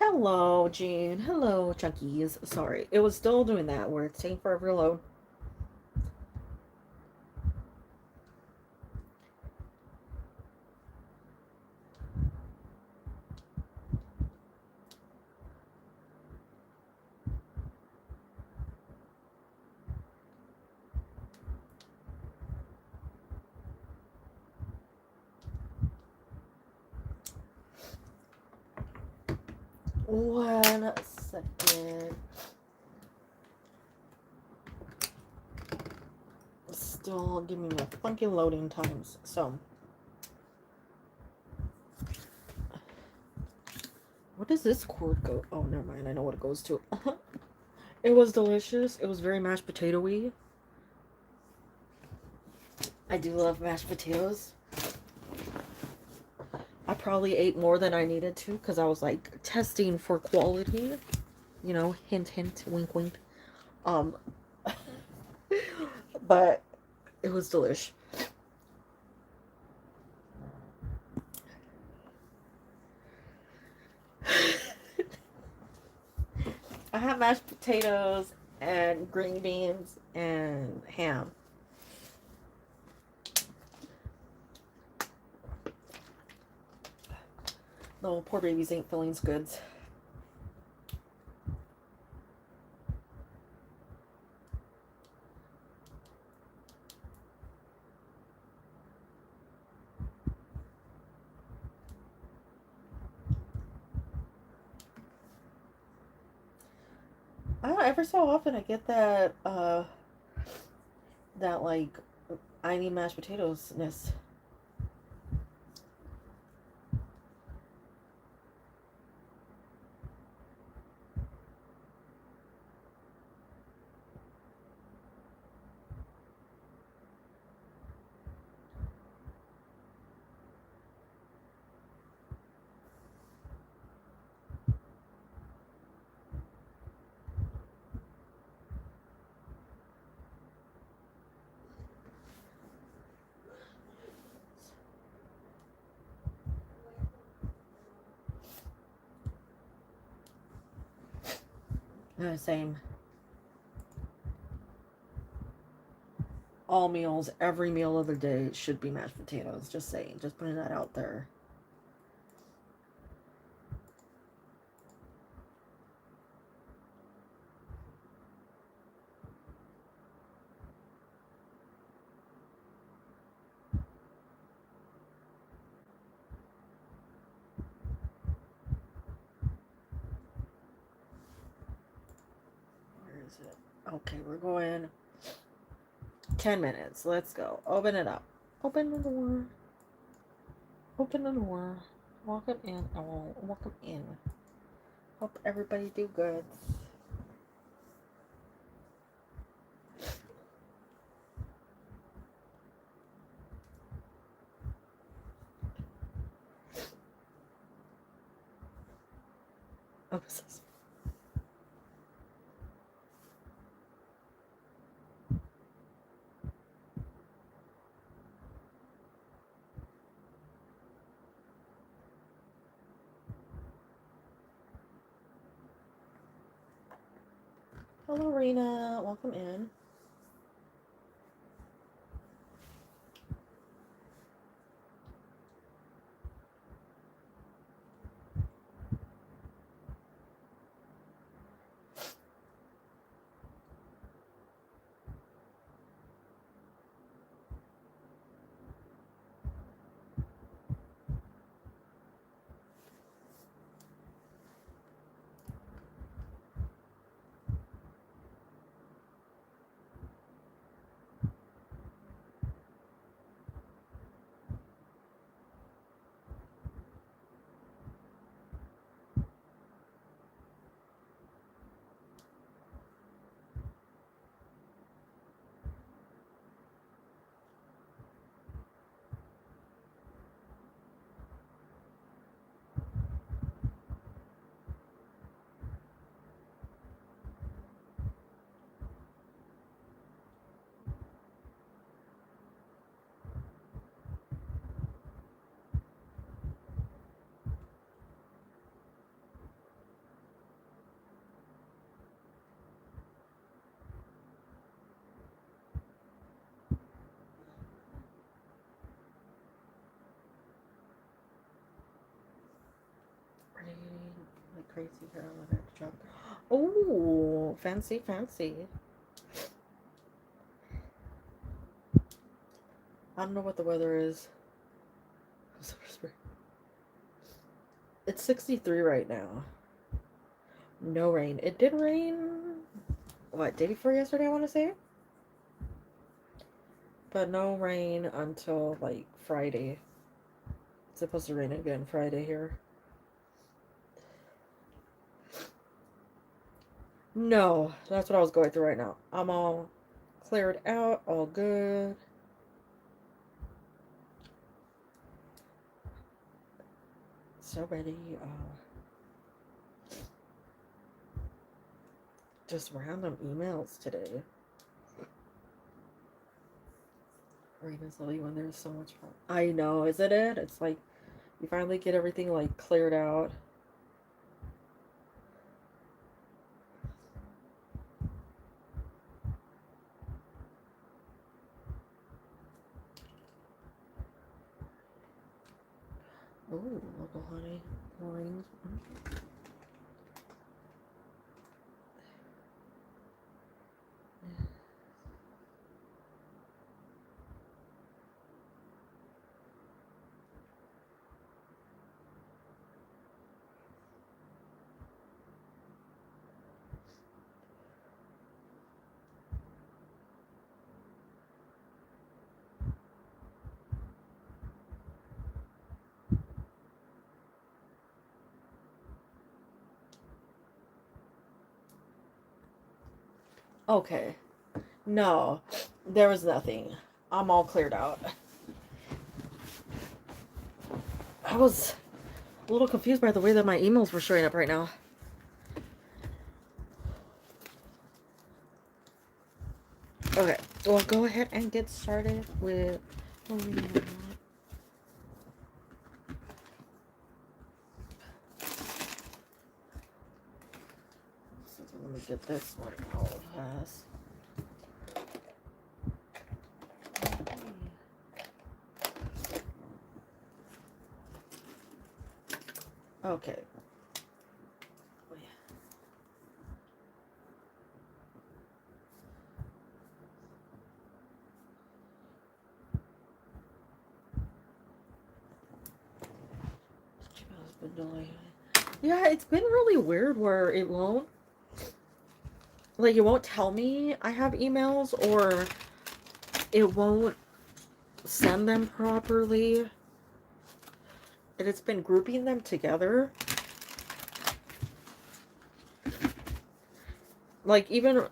Hello, Jean. Hello, Chunkies. Sorry, it was still doing that where it's taking forever to load. One second. Still giving me funky loading times. So, what does this cord go? Oh, never mind. I know what it goes to. It was delicious. It was very mashed potato-y. I do love mashed potatoes. I probably ate more than I needed to because I was like testing for quality. You know, hint, hint, wink, wink. Um, but it was delish. I have mashed potatoes and green beans and ham. No, poor babies ain't feeling goods. I don't know, every so often I get that like I need mashed potatoes-ness. Same. All meals, every meal of the day should be mashed potatoes. Just saying, just putting that out there. Where is it? Okay, we're going 10 minutes. Let's go. Open it up. Open the door. Open the door. Welcome in. Oh, welcome in. Hope everybody do good. Oh, hello, Rena. Welcome in. crazy Carolina truck. Oh, fancy, fancy. I don't know what the weather is. It's 63 right now. No rain. It did rain, what, day before yesterday, I want to say? But no rain until, like, Friday. It's supposed to rain again Friday here. No, that's what I was going through right now. I'm all cleared out, all good. So ready. Just random emails today. Reading slowly when there's so much fun. I know, isn't it? It's like you finally get everything like cleared out. Oh, local honey rings. Okay. No, there was nothing. I'm all cleared out. I was a little confused by the way that my emails were showing up right now. Okay, well, go ahead and get started with. So let me get this one out fast. Okay. Yeah, it's been really weird where it won't, like, it won't tell me I have emails, or it won't send them properly. And it's been grouping them together. Like, even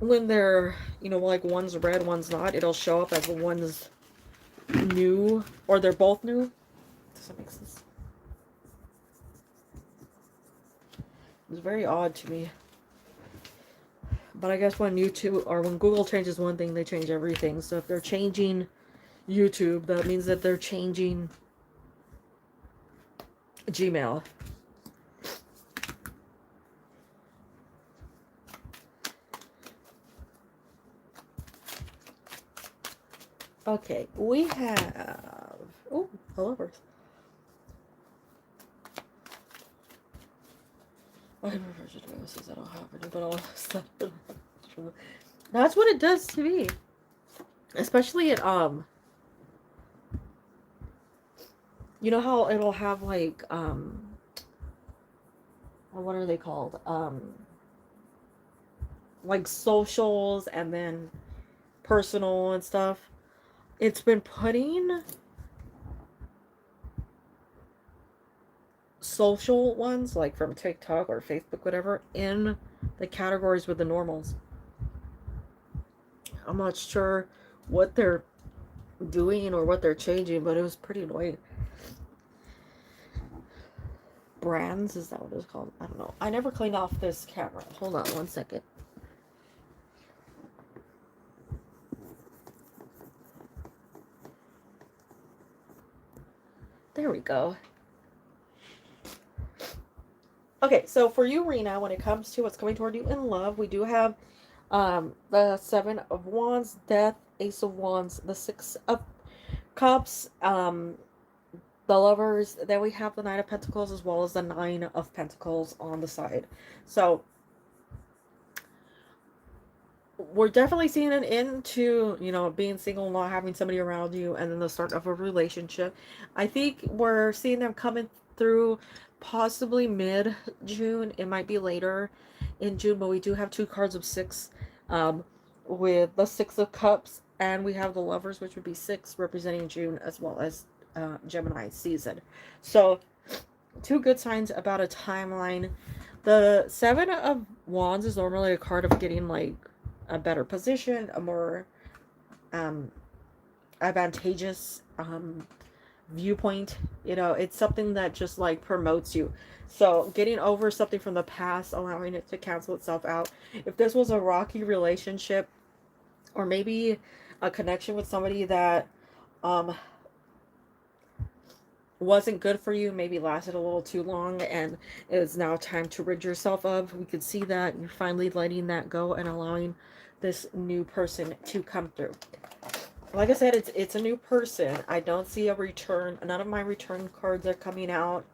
when they're, like one's red, one's not, it'll show up as one's new, or they're both new. Does that make sense? It's very odd to me. But I guess when YouTube, or when Google changes one thing, they change everything. So if they're changing YouTube, that means that they're changing Gmail. Okay, we have... Oh, hello, Earth. I have diagnosis. I don't have any, but all stuff. That's what it does to me. Especially at, you know how it'll have, like, what are they called? Like socials and then personal and stuff. It's been putting social ones, like from TikTok or Facebook, whatever, in the categories with the normals. I'm not sure what they're doing or what they're changing, but it was pretty annoying. Brands, is that what it's called? I don't know. I never cleaned off this camera. Hold on one second. There we go. Okay, so for you, Rena, when it comes to what's coming toward you in love, we do have the Seven of Wands, Death, Ace of Wands, the Six of Cups, the Lovers, then we have the Knight of Pentacles as well as the Nine of Pentacles on the side. So we're definitely seeing an end to, you know, being single, not having somebody around you, and then the start of a relationship. I think we're seeing them coming through possibly mid-June. It might be later in June, but we do have two cards of six, um, with the Six of Cups, and we have the Lovers, which would be six, representing June, as well as Gemini season. So two good signs about a timeline. The Seven of Wands is normally a card of getting like a better position, a more um, advantageous viewpoint. You know, it's something that just like promotes you. So getting over something from the past, allowing it to cancel itself out. If this was a rocky relationship, or maybe a connection with somebody that um, wasn't good for you, maybe lasted a little too long, and it is now time to rid yourself of. We could see that you're finally letting that go and allowing this new person to come through. Like I said, it's a new person. I don't see a return. None of my return cards are coming out.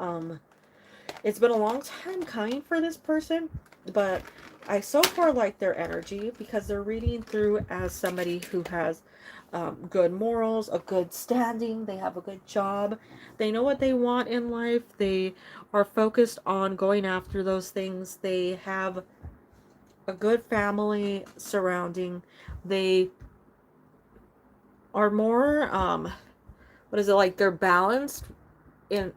It's been a long time coming for this person, but I so far like their energy because they're reading through as somebody who has good morals, a good standing, they have a good job, they know what they want in life, they are focused on going after those things, they have a good family surrounding, they are more, what is it, like they're balanced in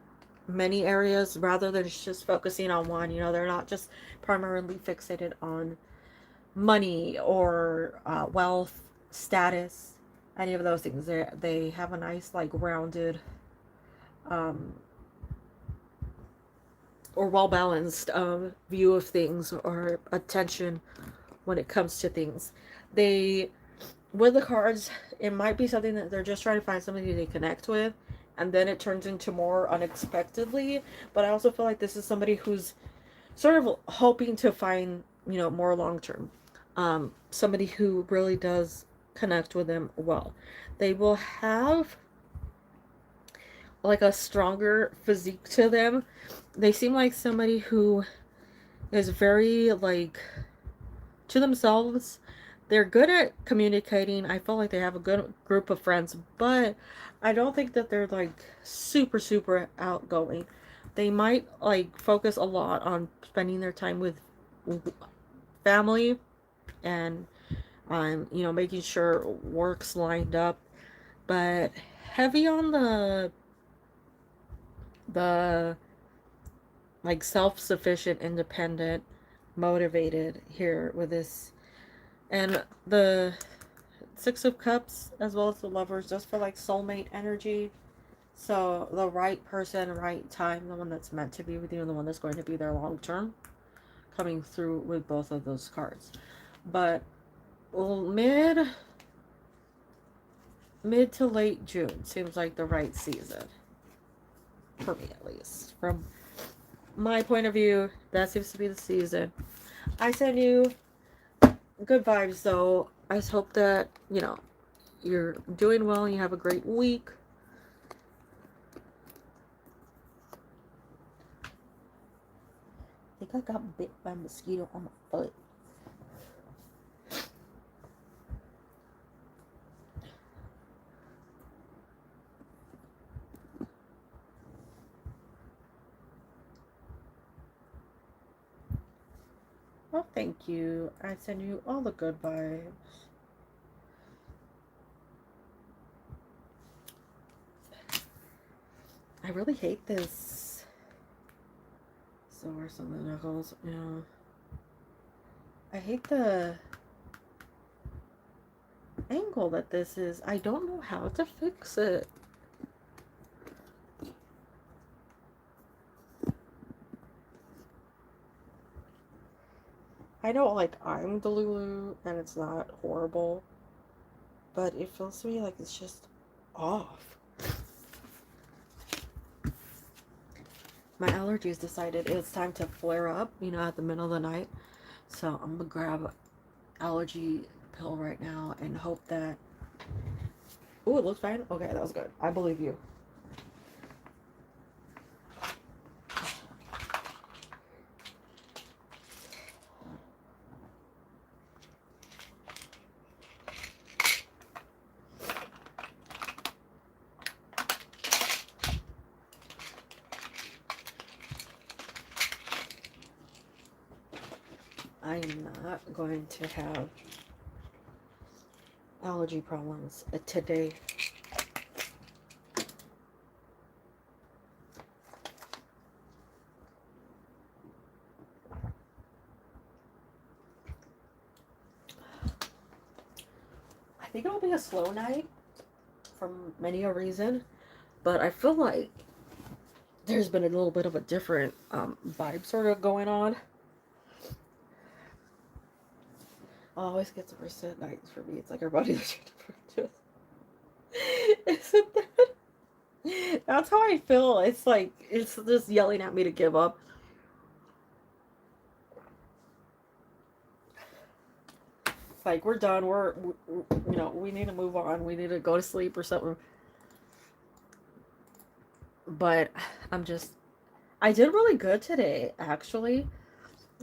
many areas rather than just focusing on one. You know, they're not just primarily fixated on money or wealth, status, any of those things. They have a nice, like, rounded um, or well balanced view of things or attention when it comes to things. They, with the cards, it might be something that they're just trying to find somebody they connect with, and then it turns into more unexpectedly. But I also feel like this is somebody who's sort of hoping to find, you know, more long term. Somebody who really does connect with them well. They will have like a stronger physique to them. They seem like somebody who is very like to themselves. They're good at communicating. I feel like they have a good group of friends, but I don't think that they're like super, super outgoing. They might like focus a lot on spending their time with family and you know, making sure work's lined up, but heavy on the like self-sufficient, independent, motivated here with this. And the Six of Cups as well as the Lovers just for like soulmate energy. So the right person, right time, the one that's meant to be with you, and the one that's going to be there long term, coming through with both of those cards. But mid to late June seems like the right season for me, at least from my point of view. That seems to be the season. I send you good vibes, though. I just hope that, you know, you're doing well and you have a great week. I think I got bit by a mosquito on my foot. Well, thank you. I send you all the good vibes. I really hate this. Source on the knuckles. Yeah. I hate the angle that this is. I don't know how to fix it. I know, like, I'm the Lulu and it's not horrible, but it feels to me like it's just off. My allergies decided it's time to flare up, you know, at the middle of the night. So I'm gonna grab allergy pill right now and hope that... Ooh, it looks fine. Okay, that was good. I believe you. I am not going to have allergy problems today. I think it'll be a slow night for many a reason, but I feel like there's been a little bit of a different vibe sort of going on. I always get the worst at nights for me. It's like our bodies are different. Isn't that? That's how I feel. It's like it's just yelling at me to give up. It's like we're done. We need to move on. We need to go to sleep or something. But I did really good today, actually.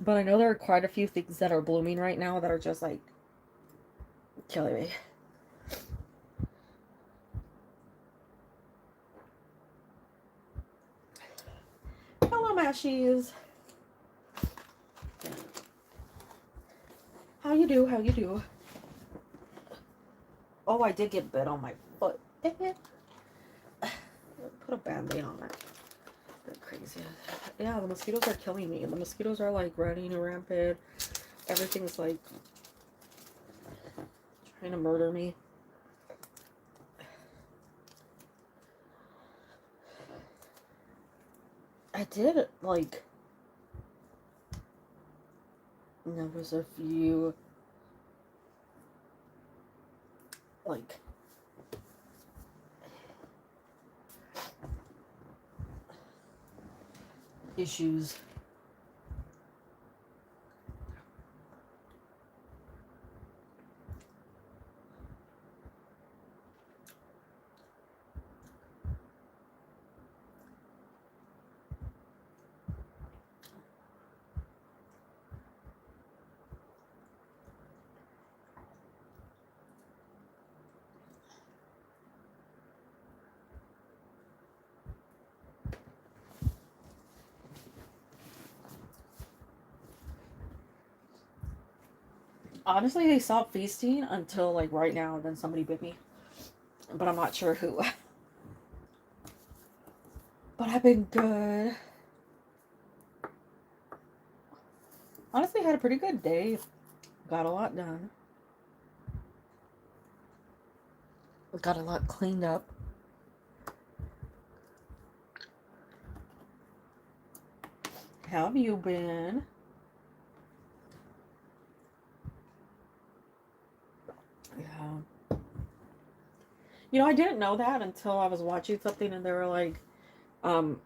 But I know there are quite a few things that are blooming right now that are just like killing me. Hello, Mashies. How you do? How you do? Oh, I did get bit on my foot. Put a band-aid on it. They're crazy. Yeah, the mosquitoes are killing me. The mosquitoes are like running rampant. Everything's like trying to murder me. I did like there was a few like issues. Honestly, they stopped feasting until like right now, and then somebody bit me. But I'm not sure who. But I've been good. Honestly, had a pretty good day. Got a lot done. Got a lot cleaned up. How have you been? Yeah. I didn't know that until I was watching something and they were like, what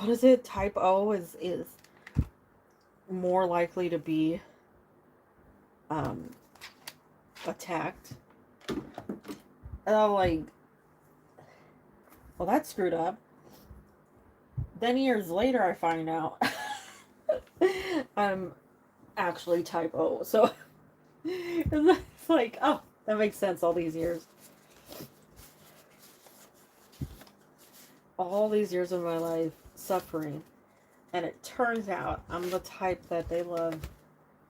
is it? Type O is more likely to be attacked. And I'm like, well, that's screwed up. Then years later, I find out I'm actually type O. So it's like, oh, that makes sense all these years. All these years of my life suffering. And it turns out I'm the type that they love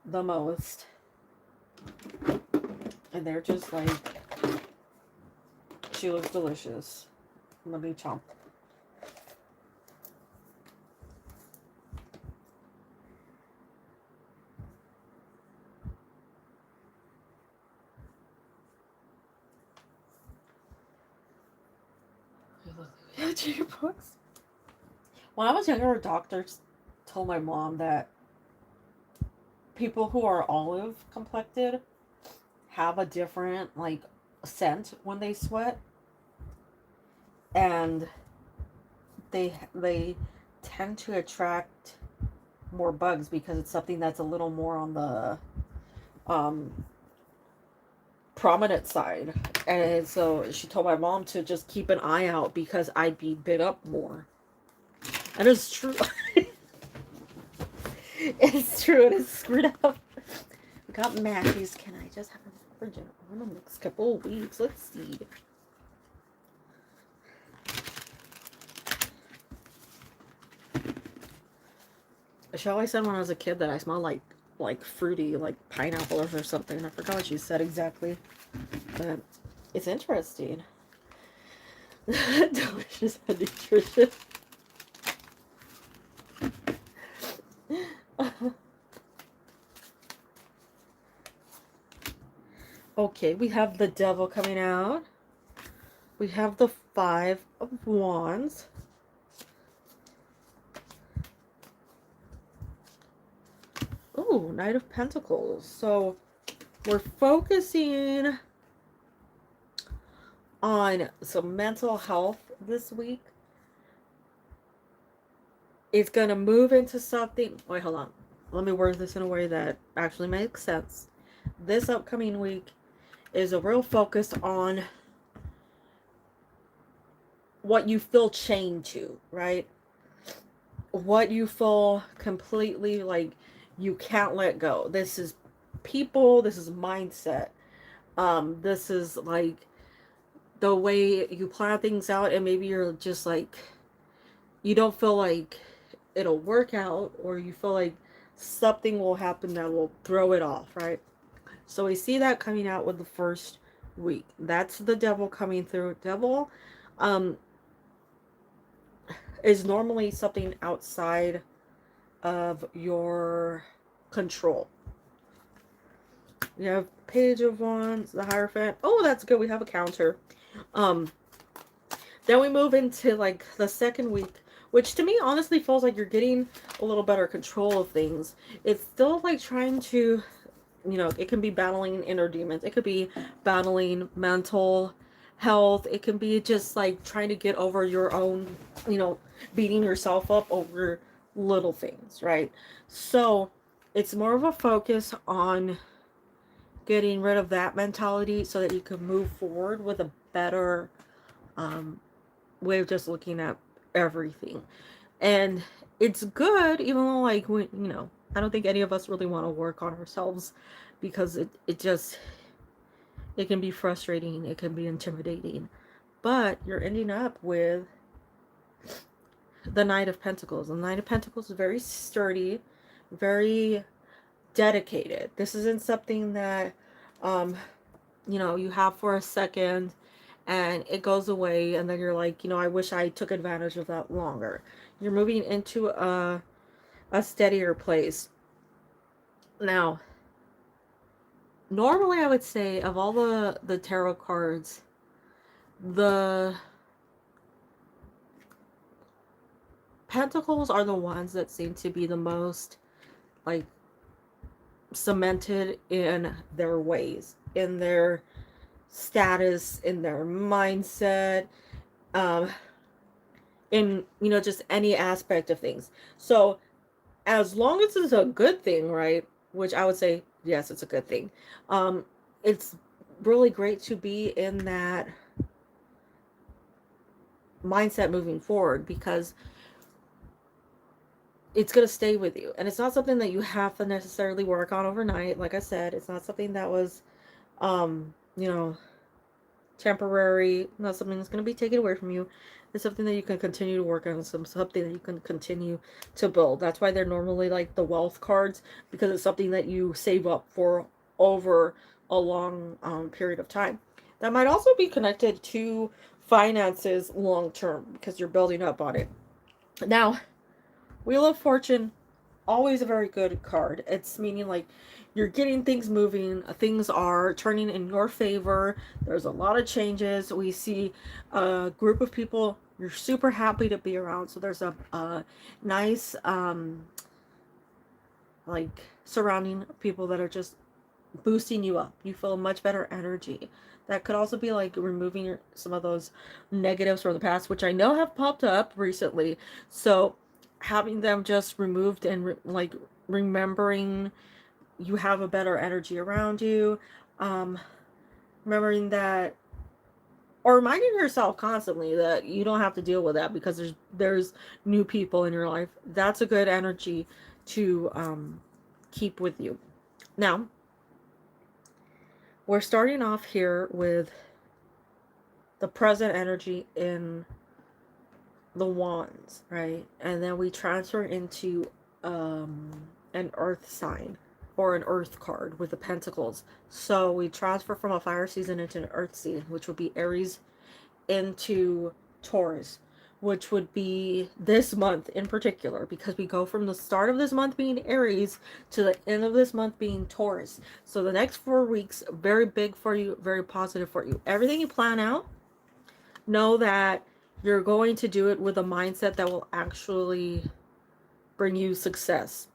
the most. And they're just like, she looks delicious. Let me chomp. When I was younger, doctors told my mom that people who are olive complected have a different like scent when they sweat, and they tend to attract more bugs because it's something that's a little more on the prominent side. And so she told my mom to just keep an eye out because I'd be bit up more. And it's true. It's true. It is screwed up. We got Matthews. Can I just have a virgin on the next couple of weeks? Let's see. She always said when I was a kid that I smelled like fruity, like pineapples or something. I forgot what she said exactly, but it's interesting. Delicious and nutritious. Okay, we have the devil coming out. We have the 5 of Wands. Oh, Knight of Pentacles. So we're focusing on some mental health this week. It's going to move into something. Wait, hold on. Let me word this in a way that actually makes sense. This upcoming week is a real focus on what you feel chained to, right? What you feel completely like you can't let go. This is people, this is mindset. This is like the way you plan things out, and maybe you're just like, you don't feel like it'll work out, or you feel like something will happen that will throw it off, right? So we see that coming out with the first week. That's the devil coming through. Devil is normally something outside of your control. You have Page of Wands, the Hierophant. Oh, that's good. We have a counter. Then we move into like the second week, which to me honestly feels like you're getting a little better control of things. It's still like trying to, it can be battling inner demons. It could be battling mental health. It can be just like trying to get over your own, beating yourself up over little things, right? So it's more of a focus on getting rid of that mentality so that you can move forward with a better way of just looking at everything. And it's good, even though like I don't think any of us really want to work on ourselves, because it can be frustrating, it can be intimidating. But you're ending up with the Knight of Pentacles. The Knight of Pentacles is very sturdy, very dedicated. This isn't something that you have for a second and it goes away, and then you're like, I wish I took advantage of that longer. You're moving into a steadier place. Now, normally I would say of all the tarot cards, the Pentacles are the ones that seem to be the most like cemented in their ways, in their status, in their mindset, in just any aspect of things. So as long as it's a good thing, right, which I would say yes, it's a good thing, it's really great to be in that mindset moving forward, because it's going to stay with you, and it's not something that you have to necessarily work on overnight. Like I said, it's not something that was temporary, not something that's going to be taken away from you. It's something that you can continue to work on, something that you can continue to build. That's why they're normally like the wealth cards, because it's something that you save up for over a long period of time. That might also be connected to finances long term, because you're building up on it. Now, Wheel of Fortune, always a very good card. It's meaning like you're getting things moving, things are turning in your favor. There's a lot of changes. We see a group of people you're super happy to be around. So there's a nice like surrounding people that are just boosting you up. You feel much better energy. That could also be like removing some of those negatives from the past, which I know have popped up recently. So having them just removed and like remembering you have a better energy around you, remembering that, or reminding yourself constantly that you don't have to deal with that, because there's new people in your life. That's a good energy to keep with you. Now, we're starting off here with the present energy in the wands, right? And then we transfer into an earth sign or an earth card with the pentacles. So we transfer from a fire season into an earth season, which would be Aries into Taurus, which would be this month in particular, because we go from the start of this month being Aries to the end of this month being Taurus. So the next 4 weeks, very big for you, very positive for you. Everything you plan out, know that you're going to do it with a mindset that will actually bring you success.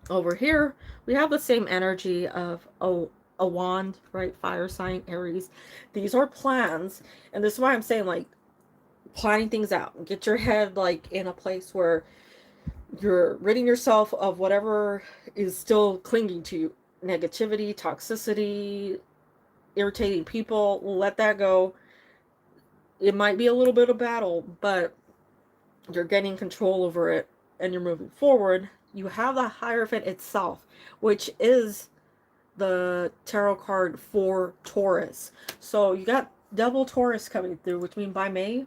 Over here, we have the same energy of a wand, right? Fire sign, Aries. These are plans, and this is why I'm saying, like, planning things out. Get your head, like, in a place where you're ridding yourself of whatever is still clinging to you. Negativity, toxicity, irritating people. Let that go. It might be a little bit of battle, but you're getting control over it and you're moving forward. You have the Hierophant itself, which is the tarot card for Taurus. So you got double Taurus coming through, which means by May,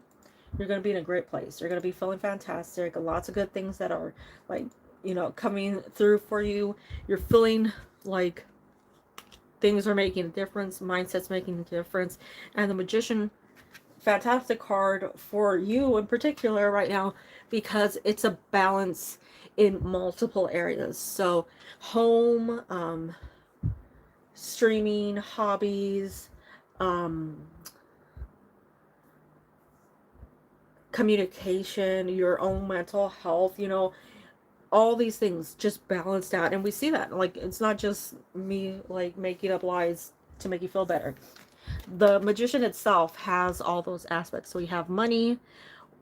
you're going to be in a great place. You're going to be feeling fantastic. Lots of good things that are, like, coming through for you. You're feeling like things are making a difference. Mindset's making a difference. And the Magician, fantastic card for you in particular right now, because it's a balance in multiple areas. So home, streaming, hobbies, communication, your own mental health, all these things just balanced out. And we see that, like, it's not just me, like, making up lies to make you feel better. The Magician itself has all those aspects. So we have money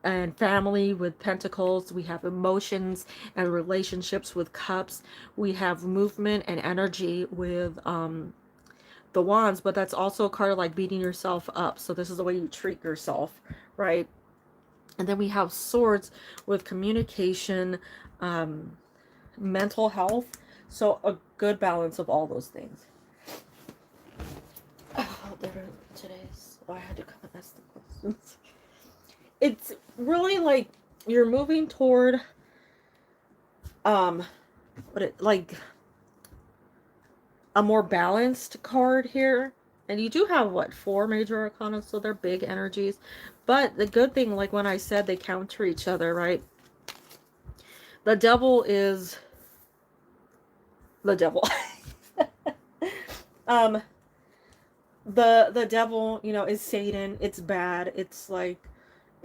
and family with pentacles. We have emotions and relationships with cups. We have movement and energy with the wands, but that's also a card of, like, beating yourself up. So this is the way you treat yourself, right? And then we have swords with communication, mental health. So a good balance of all those things. Oh, today's. Oh, I had to come and ask the questions. It's really like you're moving toward, like a more balanced card here. And you do have, what, 4 major arcana, so they're big energies. But the good thing, like when I said they counter each other, right? The devil is the devil. The devil, is Satan. It's bad. It's like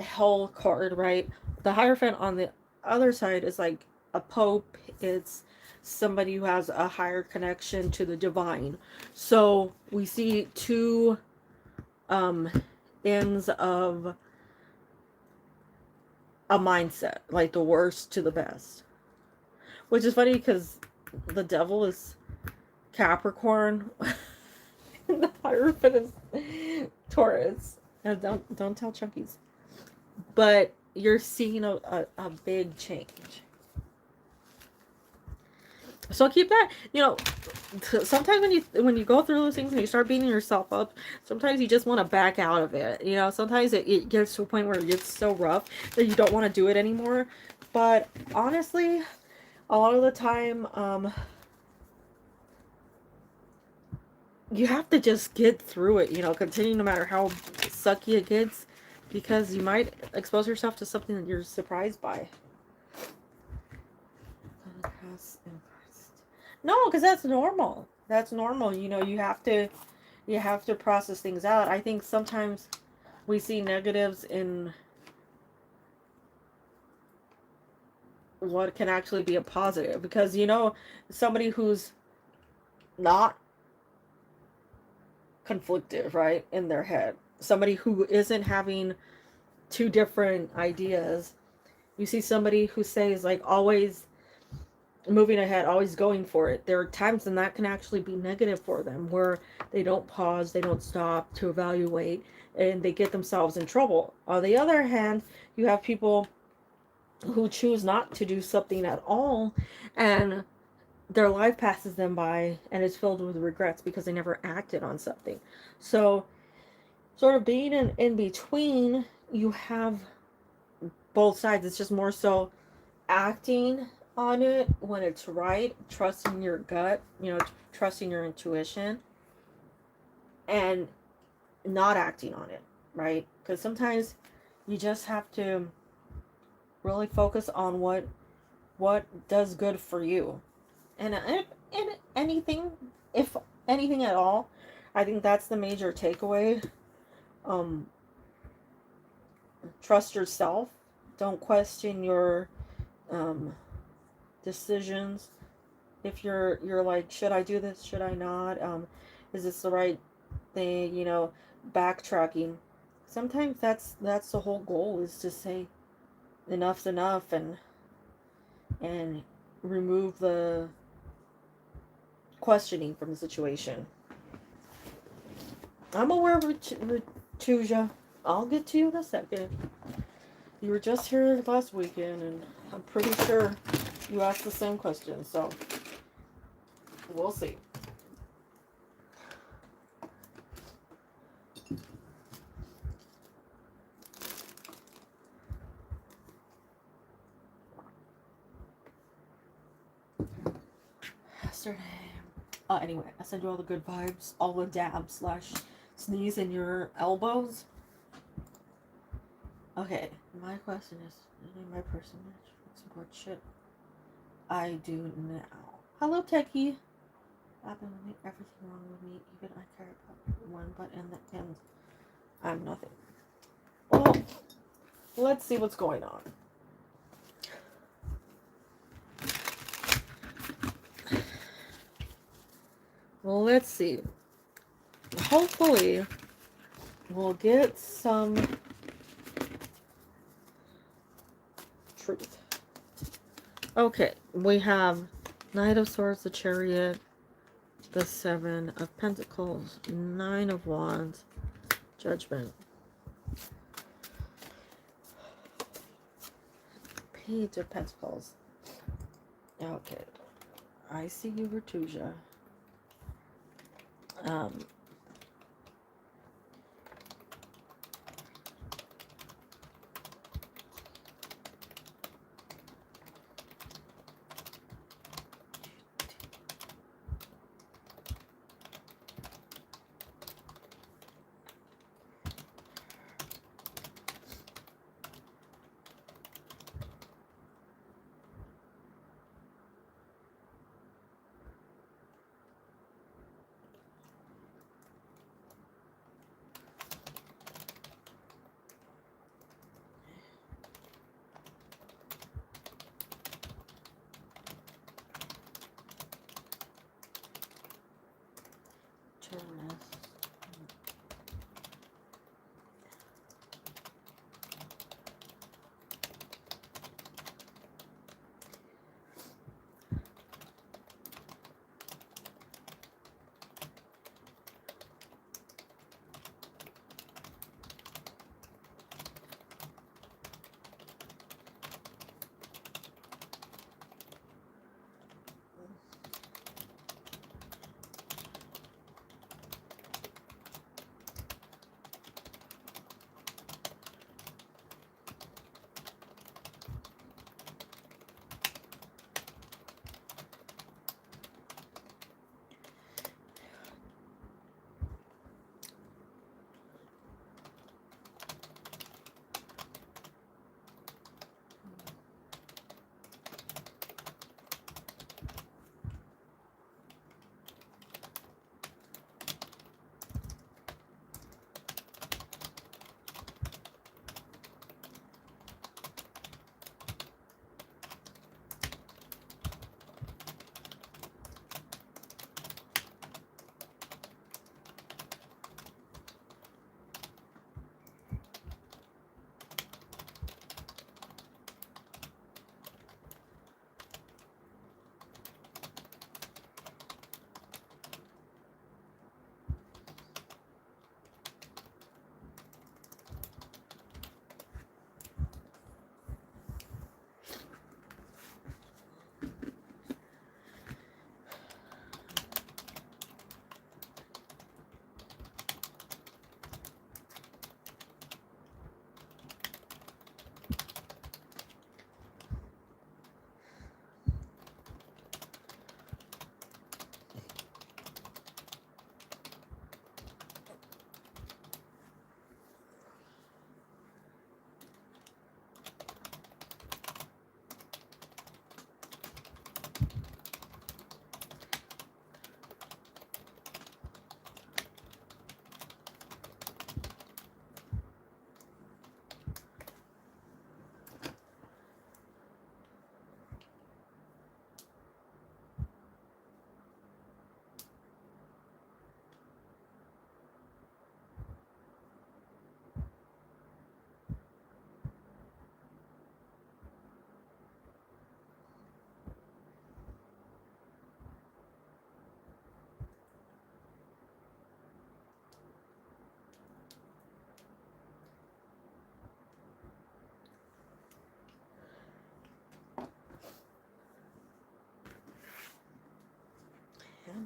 a hell card, right? The Hierophant on the other side is like a pope. It's somebody who has a higher connection to the divine. So we see 2 ends of a mindset, like the worst to the best. Which is funny because the devil is Capricorn and the Hierophant is Taurus. And don't tell Chunkies. But you're seeing a big change. So keep that, sometimes when you go through those things and you start beating yourself up, sometimes you just want to back out of it. Sometimes it gets to a point where it gets so rough that you don't want to do it anymore. But honestly, a lot of the time, you have to just get through it, continue no matter how sucky it gets, because you might expose yourself to something that you're surprised by. No, because that's normal. That's normal. You have to process things out. I think sometimes we see negatives in what can actually be a positive, because somebody who's not conflictive, right, in their head, somebody who isn't having 2 different ideas, you see somebody who says, like, always moving ahead, always going for it. There are times when that can actually be negative for them, where they don't pause, they don't stop to evaluate, and they get themselves in trouble. On the other hand, you have people who choose not to do something at all, and their life passes them by and is filled with regrets because they never acted on something. So sort of being in between, you have both sides. It's just more so acting on it when it's right, trusting your gut, trusting your intuition, and not acting on it, right? Because sometimes you just have to really focus on what does good for you, and anything, if anything at all. I think that's the major takeaway. Um, Trust yourself. Don't question your um, decisions. If you're like, should I do this? Should I not? Is this the right thing? Backtracking. Sometimes that's the whole goal, is to say enough's enough, and remove the questioning from the situation. I'm aware of Rituja. I'll get to you in a second. You were just here last weekend, and I'm pretty sure you asked the same question, so we'll see. Yesterday. Anyway, I send you all the good vibes, all the dabs / sneeze in your elbows. Okay, my question is, my personage, what should I do now? Hello, Techie. Happened with me, everything wrong with me, even I care about one button that ends. I'm nothing. Well, let's see what's going on. Well, let's see. Hopefully, we'll get some truth. Okay, we have Knight of Swords, the Chariot, the Seven of Pentacles, Nine of Wands, Judgment, Page of Pentacles. Okay, I see you, Rituja.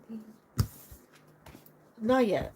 something? Not yet.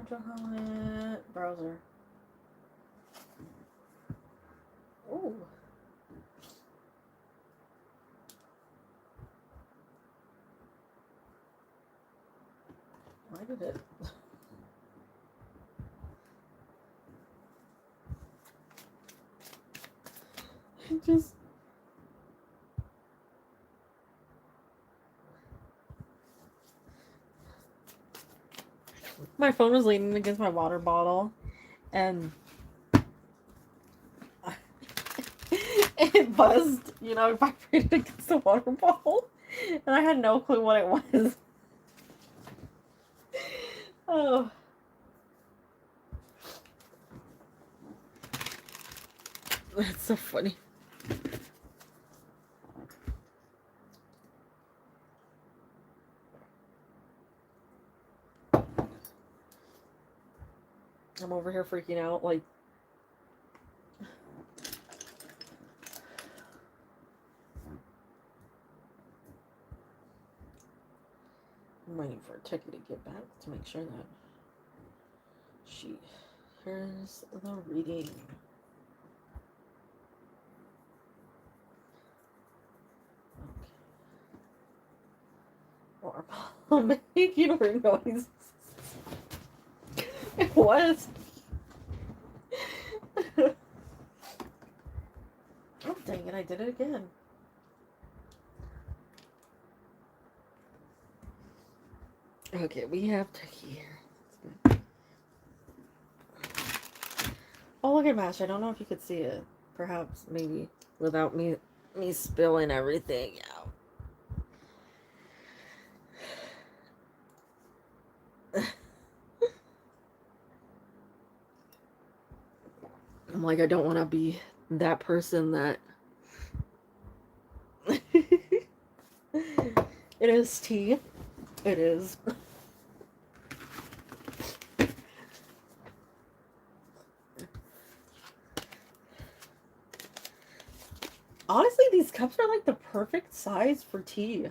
Helmet browser. Ooh. Why did it? It just. My phone was leaning against my water bottle, and it buzzed, you know, it vibrated against the water bottle, and I had no clue what it was. Oh. That's so funny. I'm over here freaking out, like, I'm waiting for Techie to get back to make sure that she hears the reading. Okay. Or making weird noises. It was. Oh, dang it, I did it again. Okay, we have Techie here. Oh, look at Mash. I don't know if you could see it. Perhaps, maybe, without me spilling everything out. I'm like, I don't want to be that person that... It is tea. It is. Honestly, these cups are like the perfect size for tea.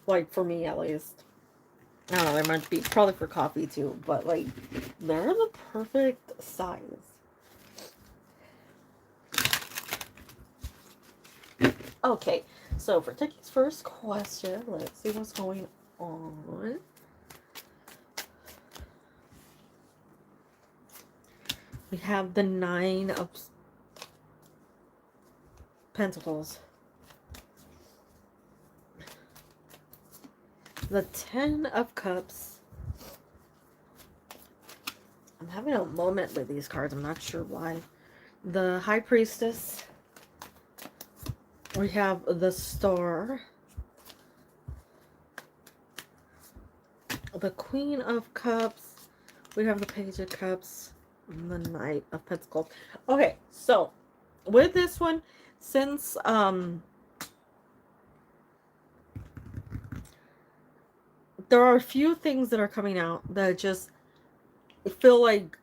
Like, for me, at least. I don't know, they might be probably for coffee too, but like, they're the perfect size. Okay, so for Tiki's first question, let's see what's going on. We have the 9 of Pentacles, the 10 of Cups. I'm having a moment with these cards, I'm not sure why. The High Priestess. We have the Star, the Queen of Cups, we have the Page of Cups, and the Knight of Pentacles. Okay, so with this one, since there are a few things that are coming out that just feel like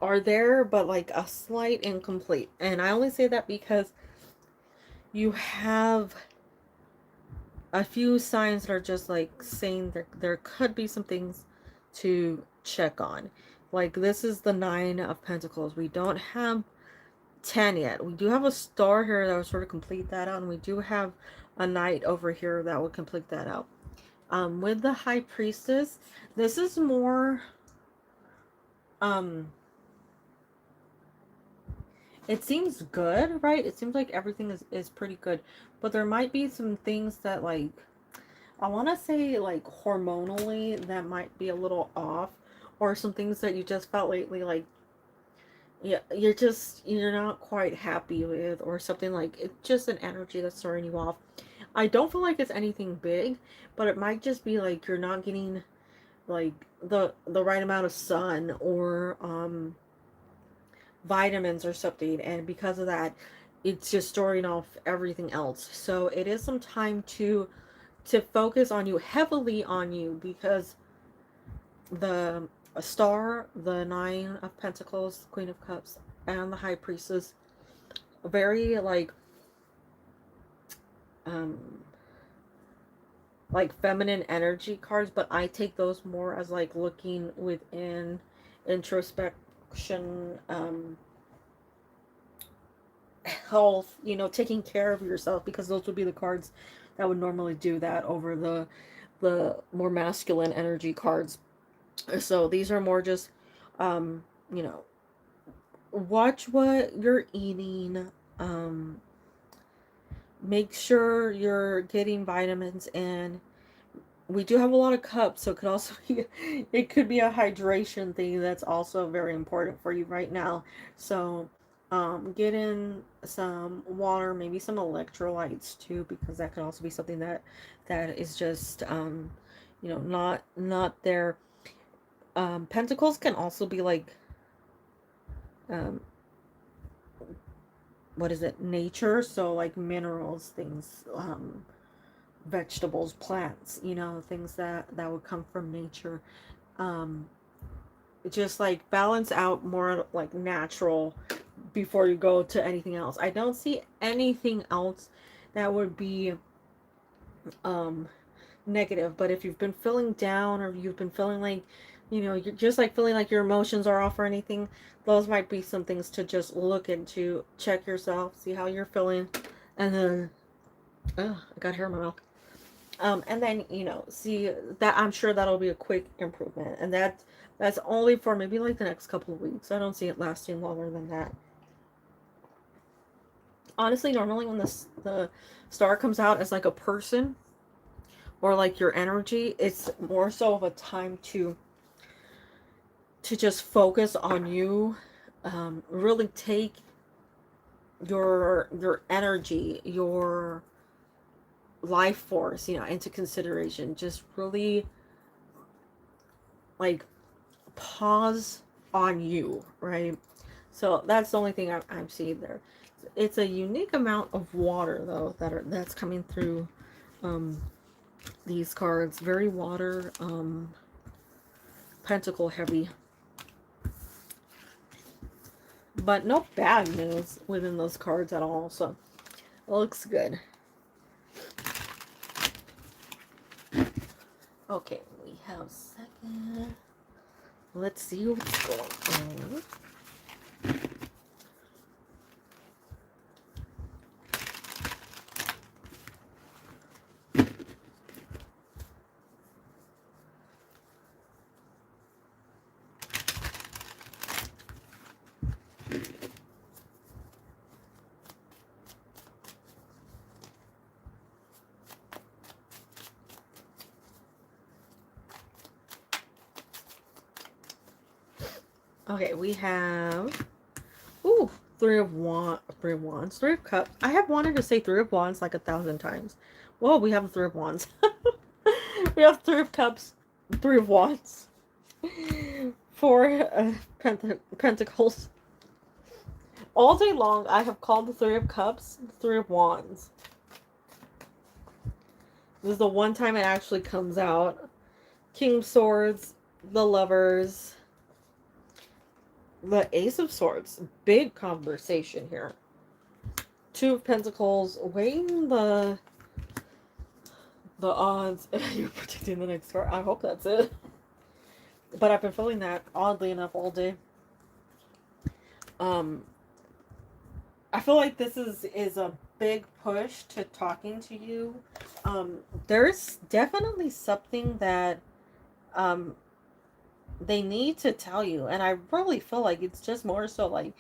are there, but like a slight incomplete. And I only say that because you have a few signs that are just like saying that there could be some things to check on. Like, this is the 9 of Pentacles. We don't have 10 yet. We do have a Star here that would sort of complete that out, and we do have a Knight over here that would complete that out. With the High Priestess, this is more It seems good, right? It seems like everything is pretty good. But there might be some things that, like, I want to say, like, hormonally, that might be a little off. Or some things that you just felt lately, like, yeah, you're not quite happy with, or something, like, it's just an energy that's throwing you off. I don't feel like it's anything big, but it might just be like you're not getting, like, the right amount of sun, or vitamins or something, and because of that, it's just throwing off everything else. So it is some time to focus on you, heavily on you, because the star, the Nine of Pentacles, Queen of Cups, and the High Priestess, very, um like feminine energy cards, but I take those more as like looking within, introspection, health, taking care of yourself, because those would be the cards that would normally do that over the more masculine energy cards. So these are more just, um, you know, watch what you're eating, make sure you're getting vitamins in. We do have a lot of cups, so it could also be, it could be a hydration thing that's also very important for you right now. So get in some water, maybe some electrolytes too, because that could also be something that is just, not there. Pentacles can also be like, um what is it, nature, so like minerals, things, vegetables, plants, things that would come from nature. um just like balance out more like natural before you go to anything else. I don't see anything else that would be um negative. But if you've been feeling down, or you've been feeling like, you're just like feeling like your emotions are off or anything, those might be some things to just look into, check yourself, see how you're feeling, and then, oh, I got hair in my mouth. And then, see that, I'm sure that'll be a quick improvement, and that's only for maybe like the next couple of weeks. I don't see it lasting longer than that. Honestly, normally when the star comes out as like a person, or like your energy, it's more so of a time to just focus on you, really take your energy, your life force, into consideration. Just really, like, pause on you, right? So that's the only thing I'm seeing there. It's a unique amount of water, though, that's coming through, um, these cards. Very water, pentacle heavy. But no bad news within those cards at all, so it looks good. Okay, we have second. Let's see what's going on. Okay, we have, ooh, Three of Wands, Three of Cups. I have wanted to say Three of Wands like 1,000 times. Whoa, we have Three of Wands. We have Three of Cups, Three of Wands, Four Pentacles. All day long, I have called the Three of Cups the Three of Wands. This is the one time it actually comes out. King of Swords, the Lovers, the Ace of Swords. Big conversation here. Two of Pentacles, weighing the odds. You're predicting the next card. I hope that's it. But I've been feeling that, oddly enough, all day. I feel like this is a big push to talking to you. There's definitely something that they need to tell you, and I really feel like it's just more so like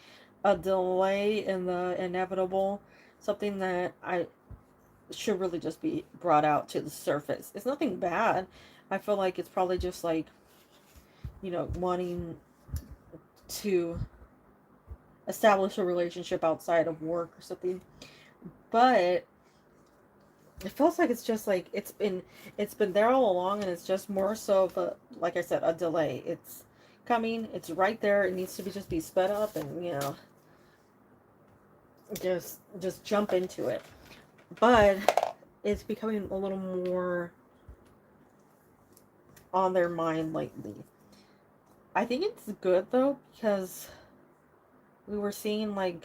a delay in the inevitable, something that I should really just be brought out to the surface. It's nothing bad. I feel like it's probably just like, wanting to establish a relationship outside of work or something. But it feels like it's just like it's been there all along, and it's just more so of a, like I said, a delay. It's coming, it's right there. It needs to be just be sped up, and just jump into it. But it's becoming a little more on their mind lately. I think it's good though, because we were seeing like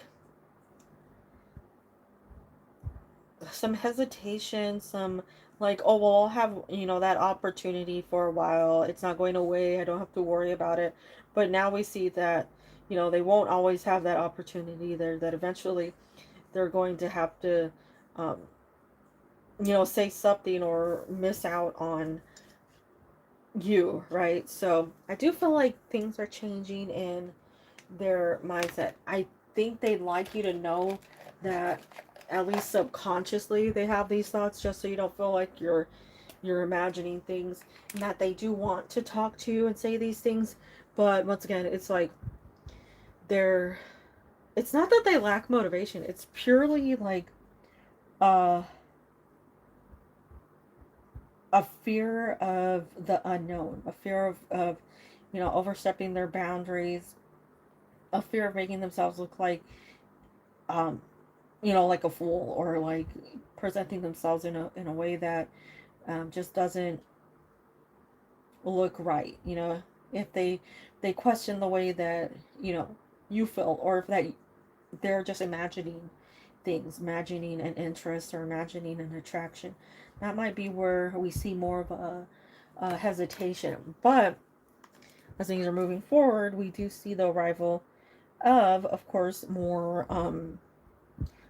some hesitation, some like, oh well, I'll have, that opportunity for a while. It's not going away. I don't have to worry about it. But now we see that, they won't always have that opportunity there, that eventually they're going to have to, um, say something or miss out on you, right? So I do feel like things are changing in their mindset. I think they'd like you to know that at least subconsciously they have these thoughts, just so you don't feel like you're imagining things, and that they do want to talk to you and say these things. But once again, it's like they're it's not that they lack motivation. It's purely like uh a fear of the unknown, a fear of overstepping their boundaries, a fear of making themselves look like um like a fool, or like presenting themselves in a way that just doesn't look right. If they question the way that you feel, or if that they're just imagining things, imagining an interest or imagining an attraction, that might be where we see more of a hesitation. But as things are moving forward, we do see the arrival of course, more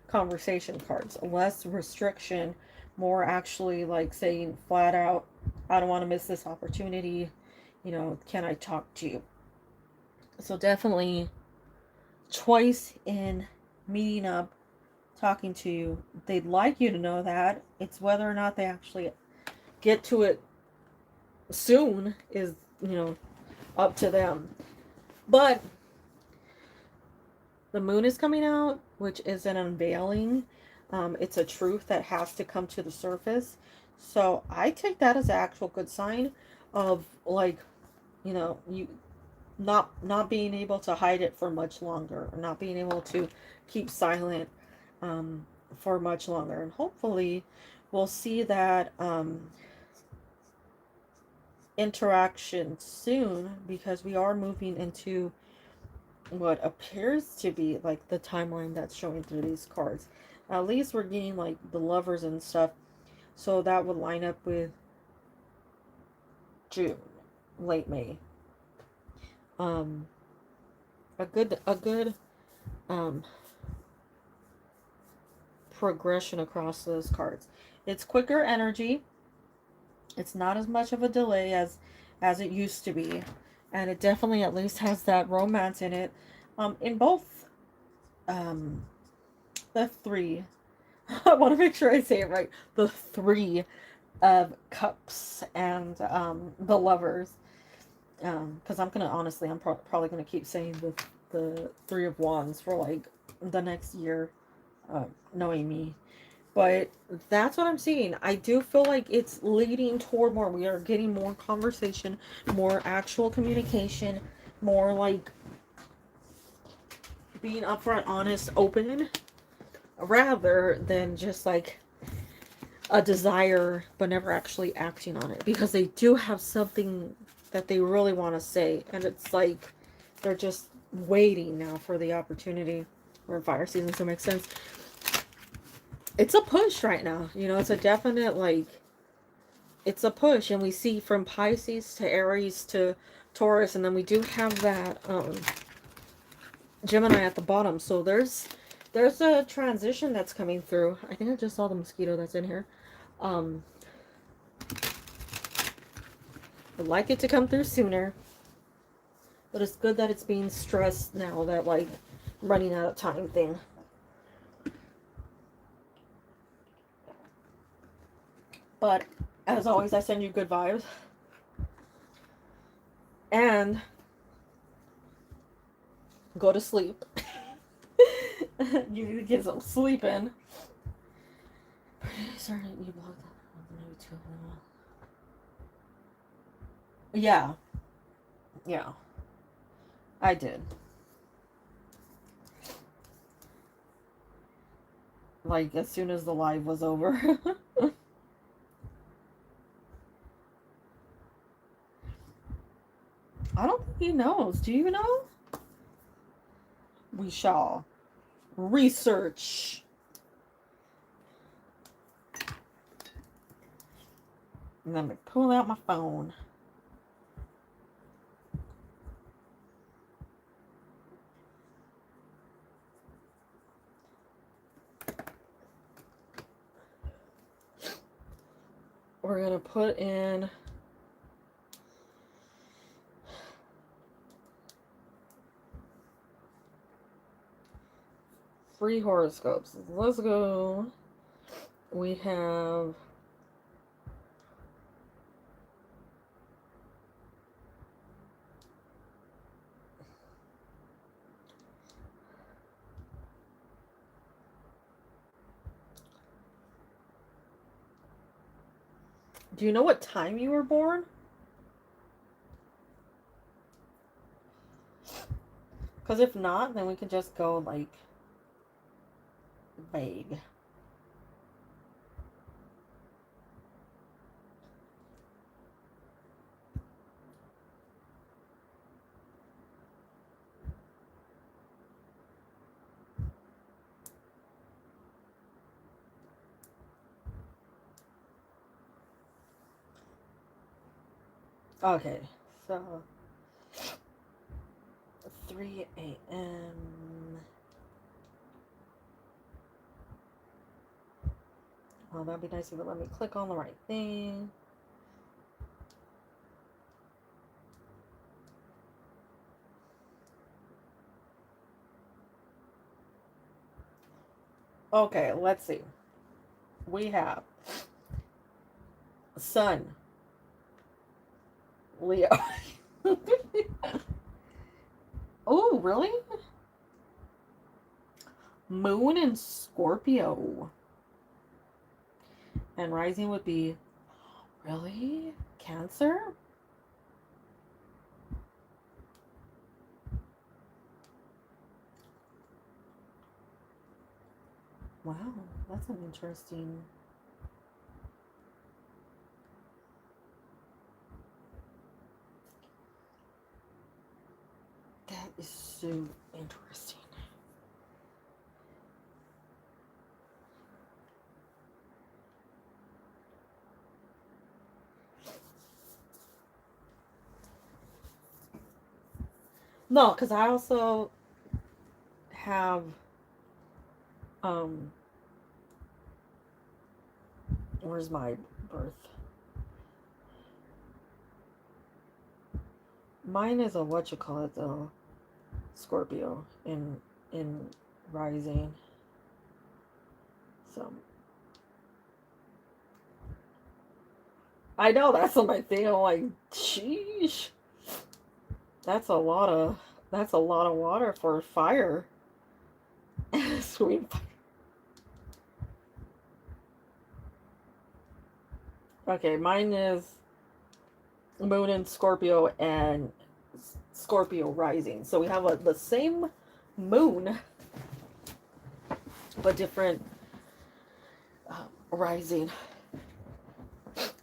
conversation cards, less restriction, more actually like saying flat out, I don't want to miss this opportunity, can I talk to you? So definitely choice in meeting up, talking to you. They'd like you to know that. It's whether or not they actually get to it soon is, up to them. But the moon is coming out, which is an unveiling. It's a truth that has to come to the surface. So I take that as an actual good sign of like, you not being able to hide it for much longer, or not being able to keep silent for much longer. And hopefully we'll see that interaction soon, because we are moving into what appears to be like the timeline that's showing through these cards. At least we're getting like the lovers and stuff. So that would line up with June, late May. Um, a good um progression across those cards. It's quicker energy. It's not as much of a delay as it used to be, and it definitely at least has that romance in it. In both um the three. I want to make sure I say it right. The three of cups and the lovers. Because I'm gonna honestly, I'm probably gonna keep saying the three of wands for like the next year, knowing me. But that's what I'm seeing. I do feel like it's leading toward more. We are getting more conversation, more actual communication, more like being upfront, honest, open, rather than just like a desire but never actually acting on it, because they do have something that they really want to say, and it's like they're just waiting now for the opportunity. Or fire season, so it makes sense. It's a push right now, it's a definite like it's a push. And we see from Pisces to Aries to Taurus, and then we do have that Gemini at the bottom. So there's a transition that's coming through. I think I just saw the mosquito that's in here. um I'd like it to come through sooner, but it's good that it's being stressed now, that like running out of time thing. But as always, I send you good vibes. And go to sleep. You need to get some sleep in. Sorry, you blocked that. Yeah. Yeah. I did. Like, as soon as the live was over. I don't think he knows. Do you know? We shall research. And let me pull out my phone. We're going to put in free horoscopes. Let's go. We have do you know what time you were born? Because if not, then we can just go like vague. Okay, so 3 a.m. Well, that'd be nice if you would let me click on the right thing. Okay, let's see. We have Sun, Leo. Oh, really? Moon in Scorpio. And rising would be, really? Cancer? Wow, that's an interesting. That is so interesting. No, because I also have where's my birth? Mine is a what you call it though. Scorpio in rising. So I know that's my thing. I'm like, sheesh. That's a lot of water for fire. Sweet. Okay, mine is Moon in Scorpio and Scorpio rising. So we have the same moon, but different rising.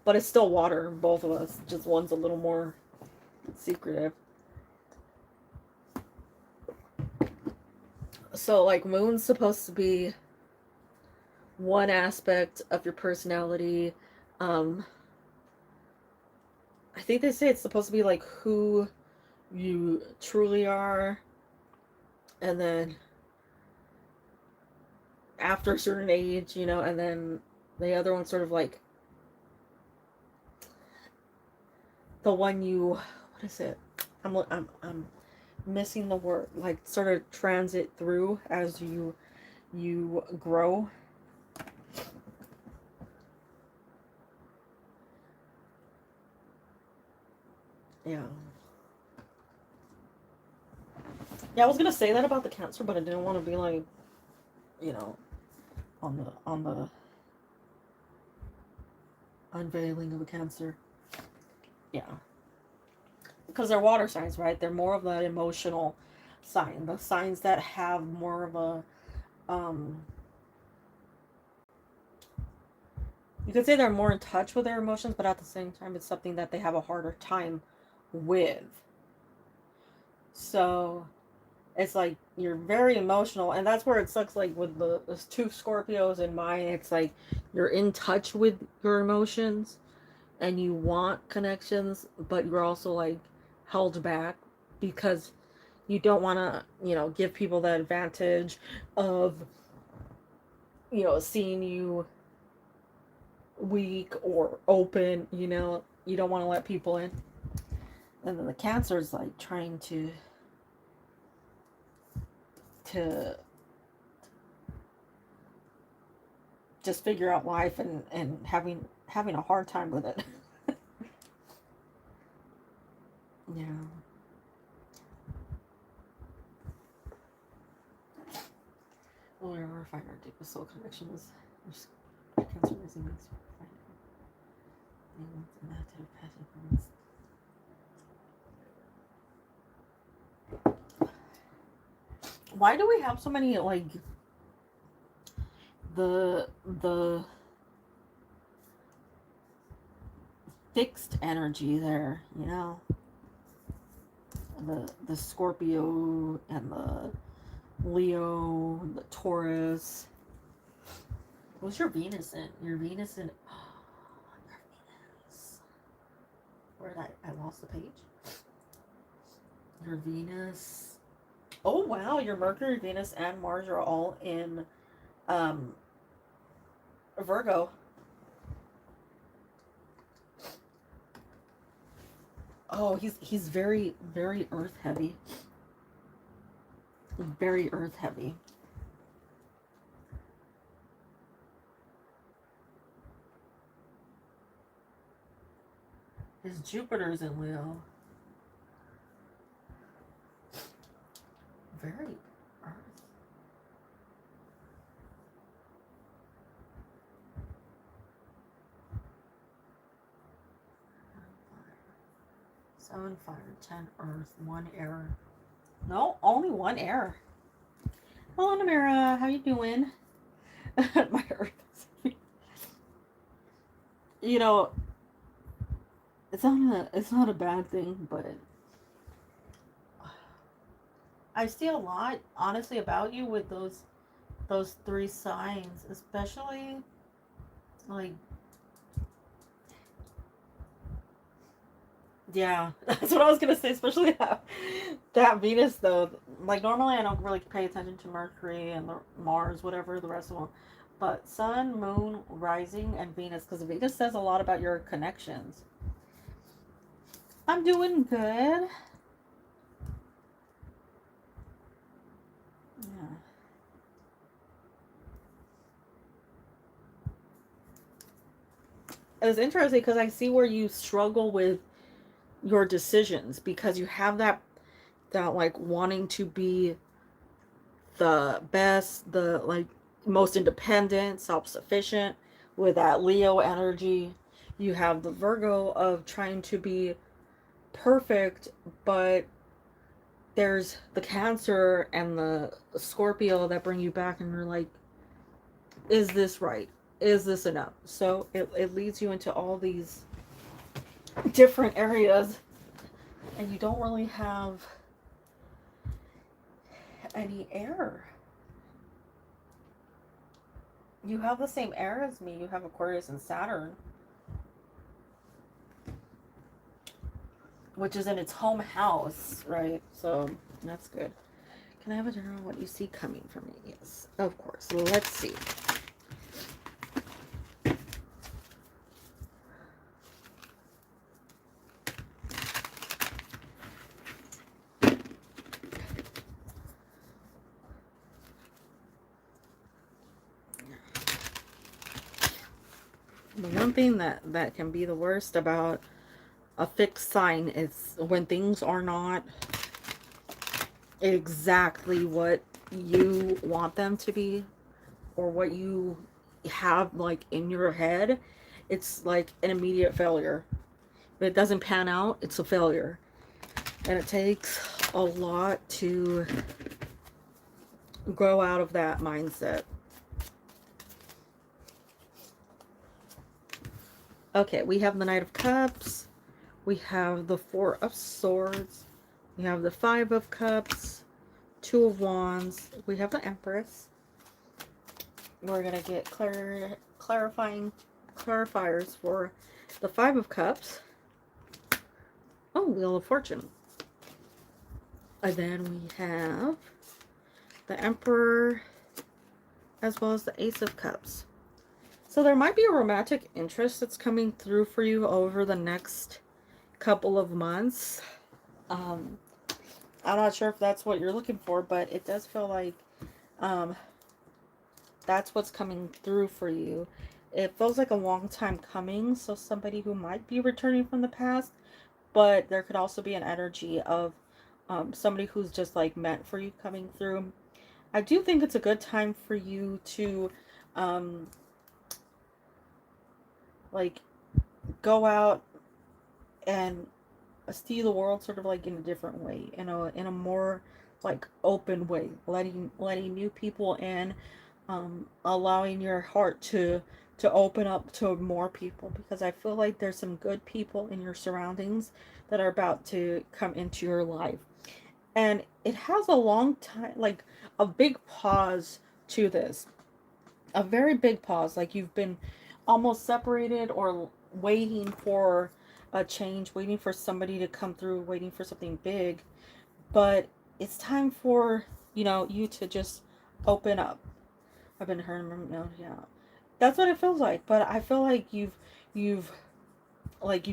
But it's still water, both of us. Just one's a little more secretive. So, like, moon's supposed to be one aspect of your personality. I think they say it's supposed to be like who you truly are, and then after a certain age, you know, and then the other one's sort of like the one you, what is it? I'm missing the word, like sort of transit through as you grow. Yeah. Yeah, I was gonna say that about the Cancer, but I didn't want to be like, you know, on the unveiling of a Cancer. Yeah. Because they're water signs, right? They're more of that emotional sign. The signs that have more of a you could say they're more in touch with their emotions, but at the same time it's something that they have a harder time with. So it's like you're very emotional, and that's where it sucks. Like with the two Scorpios in mine, it's like you're in touch with your emotions and you want connections, but you're also like held back because you don't want to, give people the advantage of, seeing you weak or open. You don't want to let people in. And then the Cancer is like trying to just figure out life and having a hard time with it. Yeah. We'll never find our deepest soul connection is Cancer rising makes you find it. Why do we have so many like the fixed energy there, the Scorpio and the Leo, the Taurus. What's your Venus in? Your Venus in your Venus. Where did I lost the page? Your Venus. Oh wow, your Mercury, Venus, and Mars are all in Virgo. Oh, he's very, very earth heavy. Very earth heavy. His Jupiter's in Leo. Very earth. Seven fire, 10 earth, 1 air. No, only 1 air. Hello, Namira. How you doing? My earth. It's not a bad thing, but I see a lot, honestly, about you with those 3 signs, especially like, yeah, that's what I was gonna say, especially that Venus though. Like normally I don't really pay attention to Mercury and Mars, whatever the rest of them, but Sun, Moon, Rising, and Venus, because Venus says a lot about your connections. I'm doing good. Yeah. It's interesting because I see where you struggle with your decisions because you have that like wanting to be the best, the like most independent, self-sufficient with that Leo energy. You have the Virgo of trying to be perfect, but there's the Cancer and the Scorpio that bring you back and you're like, is this right? Is this enough? So it leads you into all these different areas and you don't really have any air. You have the same air as me. You have Aquarius and Saturn, which is in its home house, right? So that's good. Can I have a general what you see coming for me? Yes, of course. Let's see. The one thing that can be the worst about a fixed sign is when things are not exactly what you want them to be, or what you have like in your head. It's like an immediate failure. If it doesn't pan out, it's a failure. And it takes a lot to grow out of that mindset. Okay, we have the Knight of Cups. We have the Four of Swords. We have the Five of Cups. Two of Wands. We have the Empress. We're going to get clarifiers for the Five of Cups. Oh, Wheel of Fortune. And then we have the Emperor as well as the Ace of Cups. So there might be a romantic interest that's coming through for you over the next couple of months. I'm not sure if that's what you're looking for, but it does feel like that's what's coming through for you. It feels like a long time coming, so somebody who might be returning from the past, but there could also be an energy of somebody who's just like meant for you coming through. I do think it's a good time for you to like go out and see the world sort of like in a different way, in a more like open way, letting new people in, allowing your heart to open up to more people, because I feel like there's some good people in your surroundings that are about to come into your life. And it has a long time, like a big pause to this, a very big pause, like you've been almost separated or waiting for a change, waiting for somebody to come through, waiting for something big. But it's time for, you to just open up. I've been heard, no, yeah. That's what it feels like. But I feel like you've you've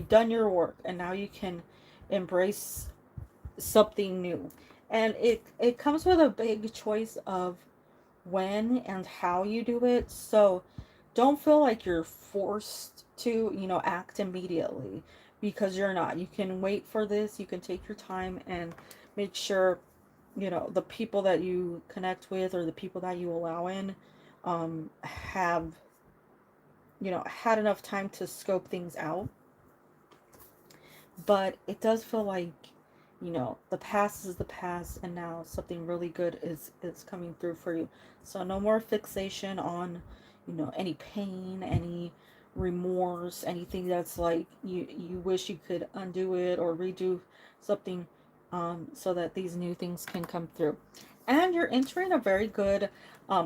done your work, and now you can embrace something new. And it comes with a big choice of when and how you do it. So don't feel like you're forced to, act immediately, because you're not. You can wait for this. You can take your time and make sure, the people that you connect with or the people that you allow in have, had enough time to scope things out. But it does feel like, the past is the past, and now something really good is coming through for you. So no more fixation on, any pain, any remorse, anything that's like you wish you could undo it or redo something, so that these new things can come through. And you're entering a very good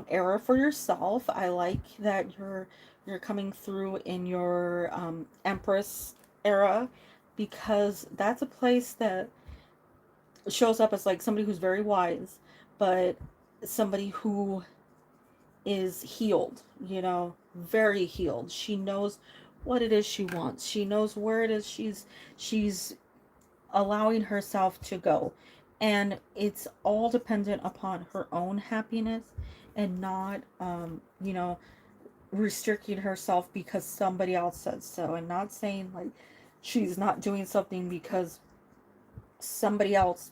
era for yourself. I like that you're coming through in your Empress era, because that's a place that shows up as like somebody who's very wise, but somebody who is healed, very healed. She knows what it is she wants. She knows where it is she's allowing herself to go. And it's all dependent upon her own happiness, and not restricting herself because somebody else said so, and not saying like she's not doing something because somebody else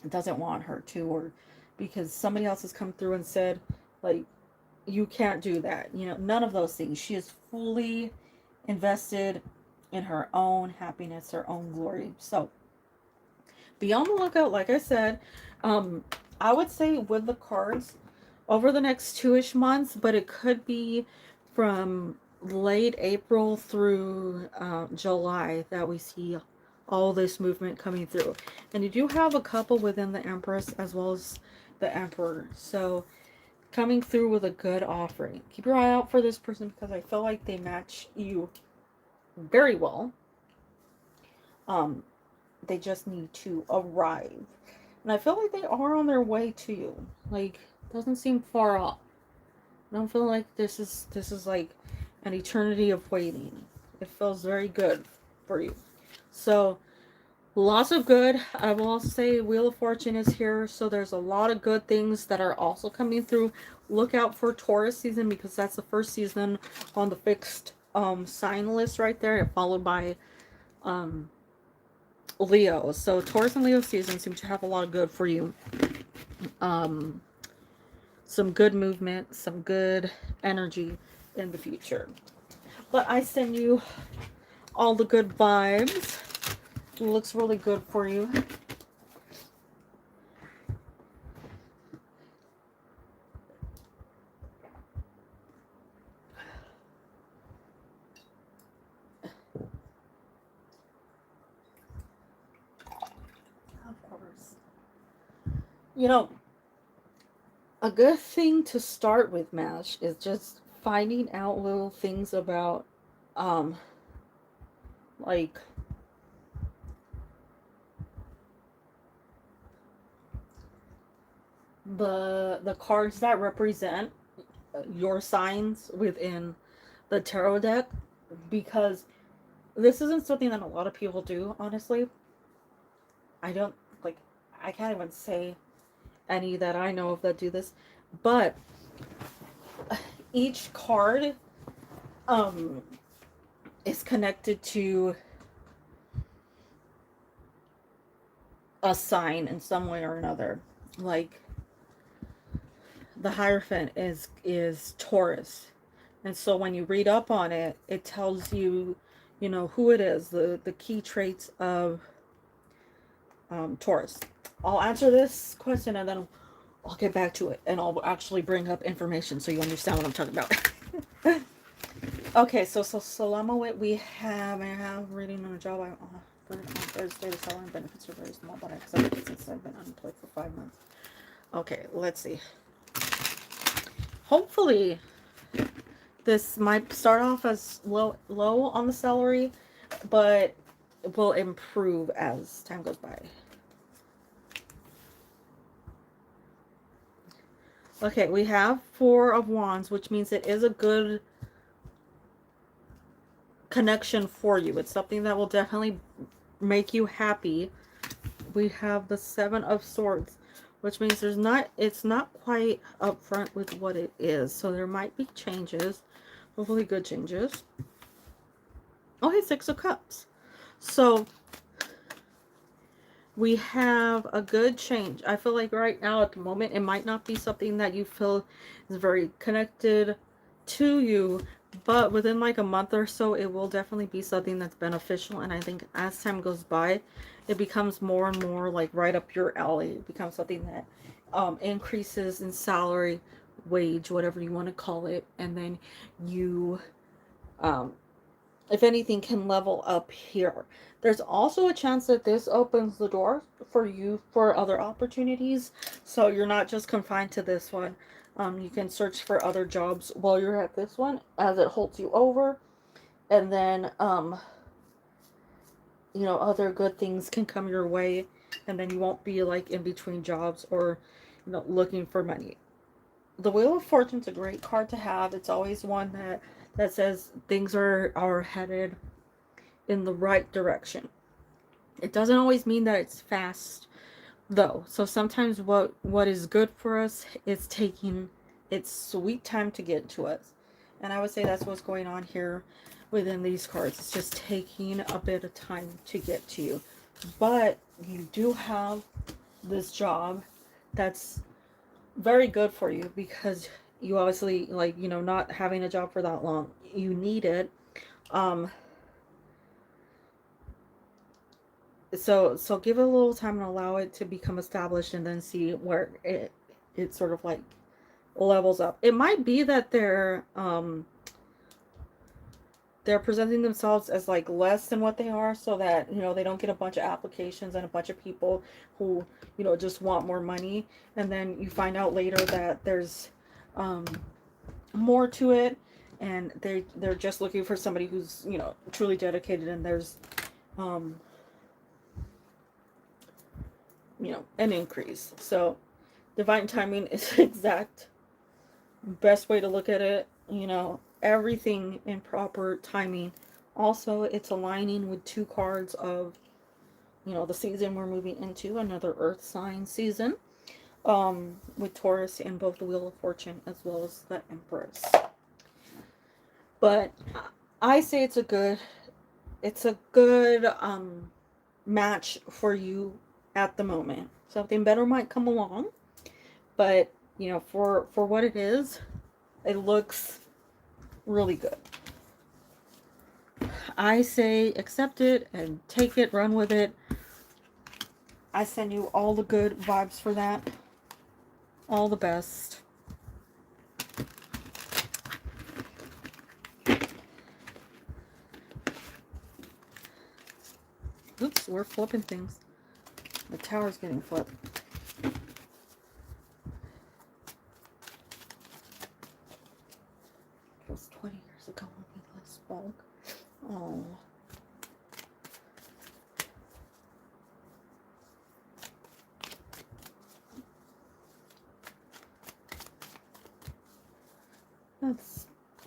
doesn't want her to, or because somebody else has come through and said like you can't do that. None of those things. She is fully invested in her own happiness, her own glory. So be on the lookout. Like I said, I would say with the cards over the next 2-ish months, but it could be from late April through July that we see all this movement coming through. And you do have a couple within the Empress as well as the Emperor. So coming through with a good offering. Keep your eye out for this person, because I feel like they match you very well. They just need to arrive. And I feel like they are on their way to you. Like, doesn't seem far off. I don't feel like this is like an eternity of waiting. It feels very good for you. So lots of good. I will also say Wheel of Fortune is here, so there's a lot of good things that are also coming through. Look out for Taurus season, because that's the first season on the fixed sign list right there, followed by um Leo. So Taurus and Leo season seem to have a lot of good for you. Um, some good movement, some good energy in the future. But I send you all the good vibes. It looks really good for you. Of course. You know, a good thing to start with, Mash, is just finding out little things about, um, like, the cards that represent your signs within the tarot deck, because this isn't something that a lot of people do, honestly. I don't, like, I can't even say any that I know of that do this, but each card um is connected to a sign in some way or another. Like, the Hierophant is Taurus, and so when you read up on it, it tells you, you know, who it is, the key traits of Taurus. I'll answer this question and then I'll get back to it, and I'll actually bring up information so you understand what I'm talking about. Okay, so Salamawit, we have reading on a job on Thursday. The salary benefits are very small, but I accepted it since I've been unemployed for 5 months. Okay, let's see. Hopefully, this might start off as low on the salary, but it will improve as time goes by. Okay, we have Four of Wands, which means it is a good connection for you. It's something that will definitely make you happy. We have the Seven of Swords, which means it's not quite upfront with what it is. So there might be changes, hopefully good changes. Okay, Six of Cups. So we have a good change. I feel like right now at the moment, it might not be something that you feel is very connected to you, but within like a month or so, it will definitely be something that's beneficial. And I think as time goes by, it becomes more and more like right up your alley. It becomes something that increases in salary, wage, whatever you want to call it. And then you, um, if anything, can level up here. There's also a chance that this opens the door for you for other opportunities. So you're not just confined to this one. You can search for other jobs while you're at this one as it holds you over. And then, you know, other good things can come your way. And then you won't be like in between jobs or, you know, looking for money. The Wheel of Fortune's a great card to have. It's always one that says things are headed in the right direction. It doesn't always mean that it's fast, though. So sometimes what is good for us is taking its sweet time to get to us. And I would say that's what's going on here within these cards. It's just taking a bit of time to get to you. But you do have this job that's very good for you, because you obviously, like, you know, not having a job for that long, you need it. So give it a little time and allow it to become established, and then see where it sort of like levels up. It might be that they're presenting themselves as like less than what they are, so that, you know, they don't get a bunch of applications and a bunch of people who, you know, just want more money, and then you find out later that there's more to it, and they're just looking for somebody who's, you know, truly dedicated, and there's you know, an increase. So divine timing is exact best way to look at it. You know, everything in proper timing. Also, it's aligning with two cards of, you know, the season we're moving into, another earth sign season, with Taurus and both the Wheel of Fortune as well as the Empress. But I say it's a good match for you at the moment. Something better might come along, but you know, for what it looks really good. I say accept it and take it, run with it. I send you all the good vibes for that. All the best. Oops, we're flipping things. The tower's getting flipped. It was 20 years ago when we last spoke. Oh. That's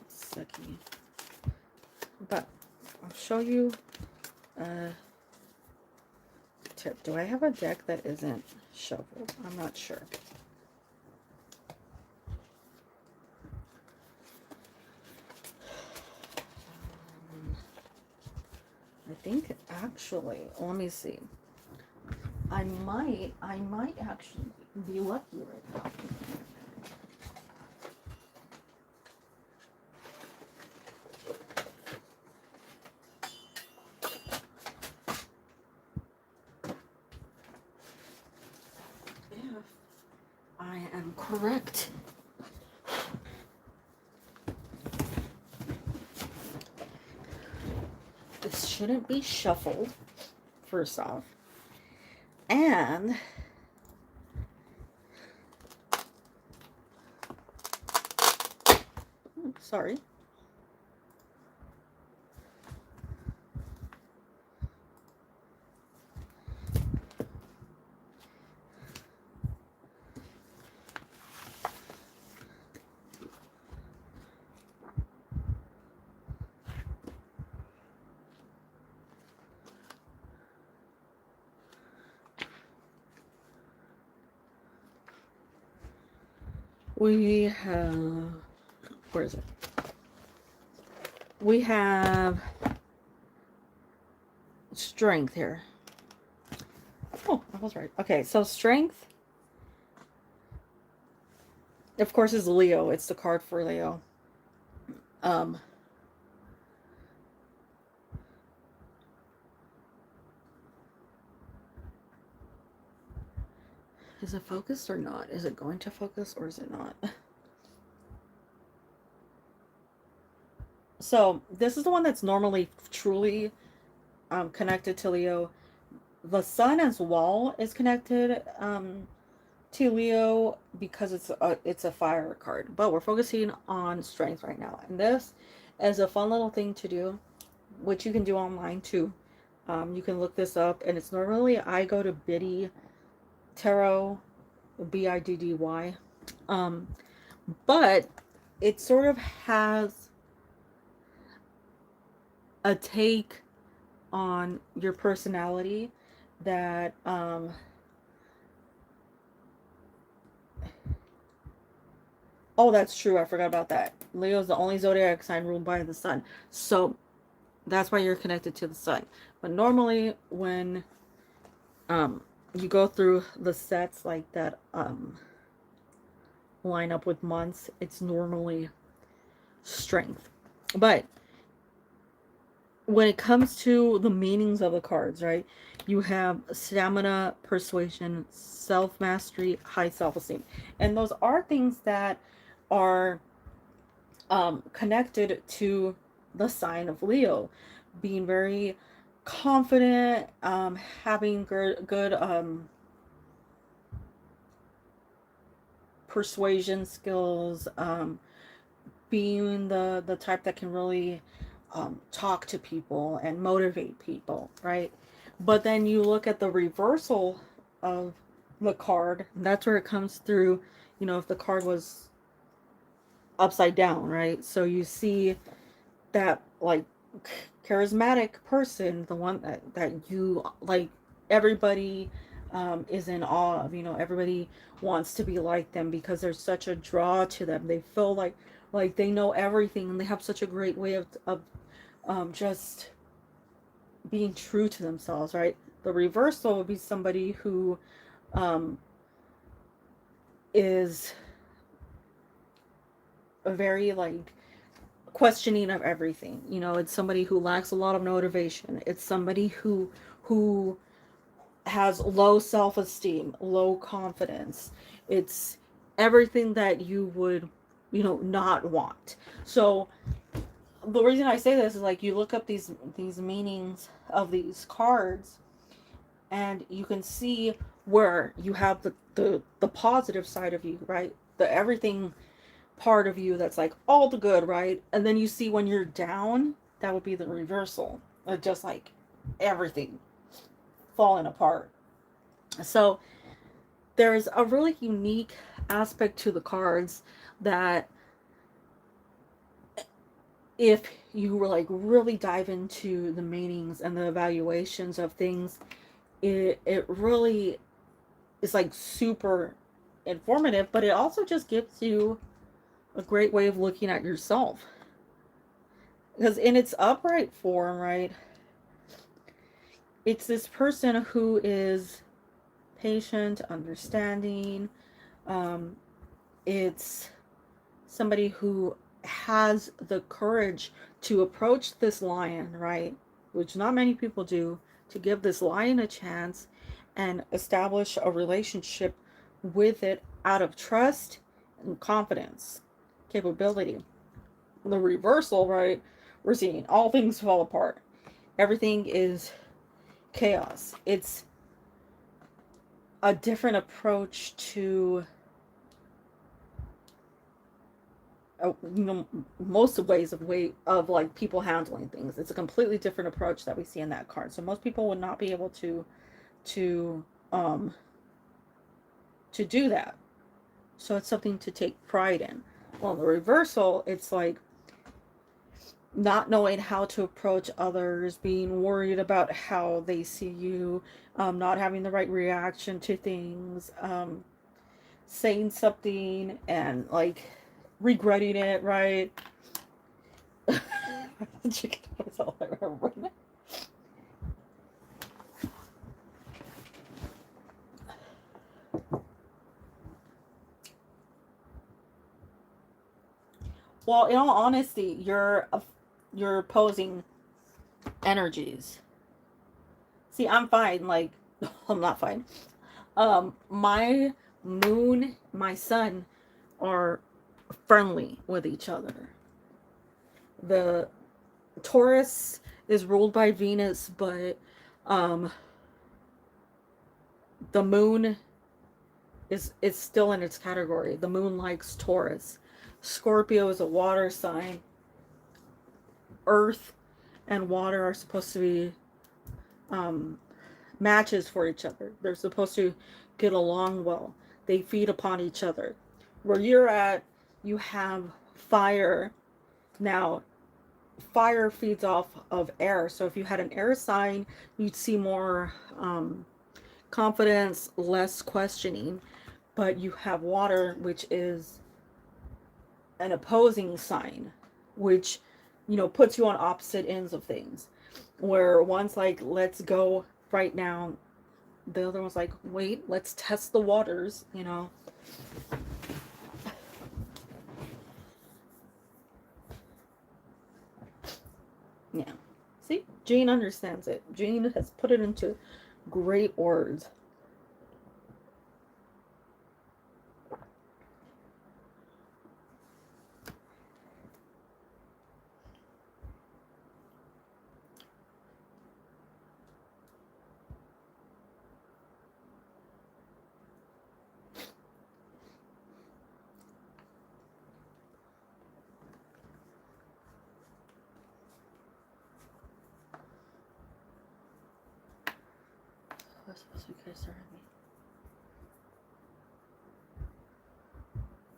sucky. But I'll show you a tip. Do I have a deck that isn't shuffled? I'm not sure. I think actually, let me see. I might actually be lucky right now. If I am correct. This shouldn't be shuffled, first off. And sorry. We have, where is it? We have strength here. Oh, I was right. Okay, so strength, of course, is Leo. It's the card for Leo. Is it focused or not? Is it going to focus or is it not? So this is the one that's normally truly connected to Leo. The sun as well is connected to Leo because it's a fire card. But we're focusing on strength right now. And this is a fun little thing to do, which you can do online too. You can look this up, and it's normally I go to Biddy Tarot, Biddy. But it sort of has a take on your personality that oh, that's true, I forgot about that. Leo is the only zodiac sign ruled by the sun, so that's why you're connected to the sun. But normally when you go through the sets like that line up with months, it's normally strength. But when it comes to the meanings of the cards, right, you have stamina, persuasion, self-mastery, high self-esteem. And those are things that are connected to the sign of Leo. Being very confident, having good persuasion skills, being the type that can really talk to people and motivate people, right? But then you look at the reversal of the card, and that's where it comes through, you know, if the card was upside down, right? So you see that, like, charismatic person, the one that you like, everybody is in awe of, you know, everybody wants to be like them because there's such a draw to them. They feel like Like they know everything and they have such a great way of just being true to themselves, right? The reversal would be somebody who um, is a very like questioning of everything. You know, it's somebody who lacks a lot of motivation. It's somebody who has low self-esteem, low confidence. It's everything that you would, you know, not want. So the reason I say this is like you look up these meanings of these cards and you can see where you have the positive side of you, right? The everything part of you that's like all the good, right? And then you see when you're down, that would be the reversal. Just like everything falling apart. So there's a really unique aspect to the cards that if you were like really dive into the meanings and the evaluations of things, it really is like super informative, but it also just gives you a great way of looking at yourself. Because in its upright form, right, it's this person who is patient, understanding. Um, it's somebody who has the courage to approach this lion, right? Which not many people do, to give this lion a chance and establish a relationship with it out of trust and confidence, capability. The reversal, right? We're seeing all things fall apart. Everything is chaos. It's a different approach to you know, most of way of like people handling things. It's a completely different approach that we see in that card. So most people would not be able to um to do that. So it's something to take pride in. Well, the reversal, it's like not knowing how to approach others, being worried about how they see you, not having the right reaction to things, saying something and like regretting it, right? Chicken is all I remember. Well, in all honesty, you're opposing energies. See, I'm fine. Like, I'm not fine. My moon, my sun are friendly with each other. The Taurus is ruled by Venus, but um, the moon is still in its category. The moon likes Taurus. Scorpio is a water sign. Earth and water are supposed to be um, matches for each other. They're supposed to get along well. They feed upon each other. Where you're at, you have fire. Now, fire feeds off of air. So if you had an air sign, you'd see more confidence, less questioning. But you have water, which is an opposing sign, which, you know, puts you on opposite ends of things. Where one's like, let's go right now. The other one's like, wait, let's test the waters, you know. Yeah. See, Jane understands it. Jane has put it into great words.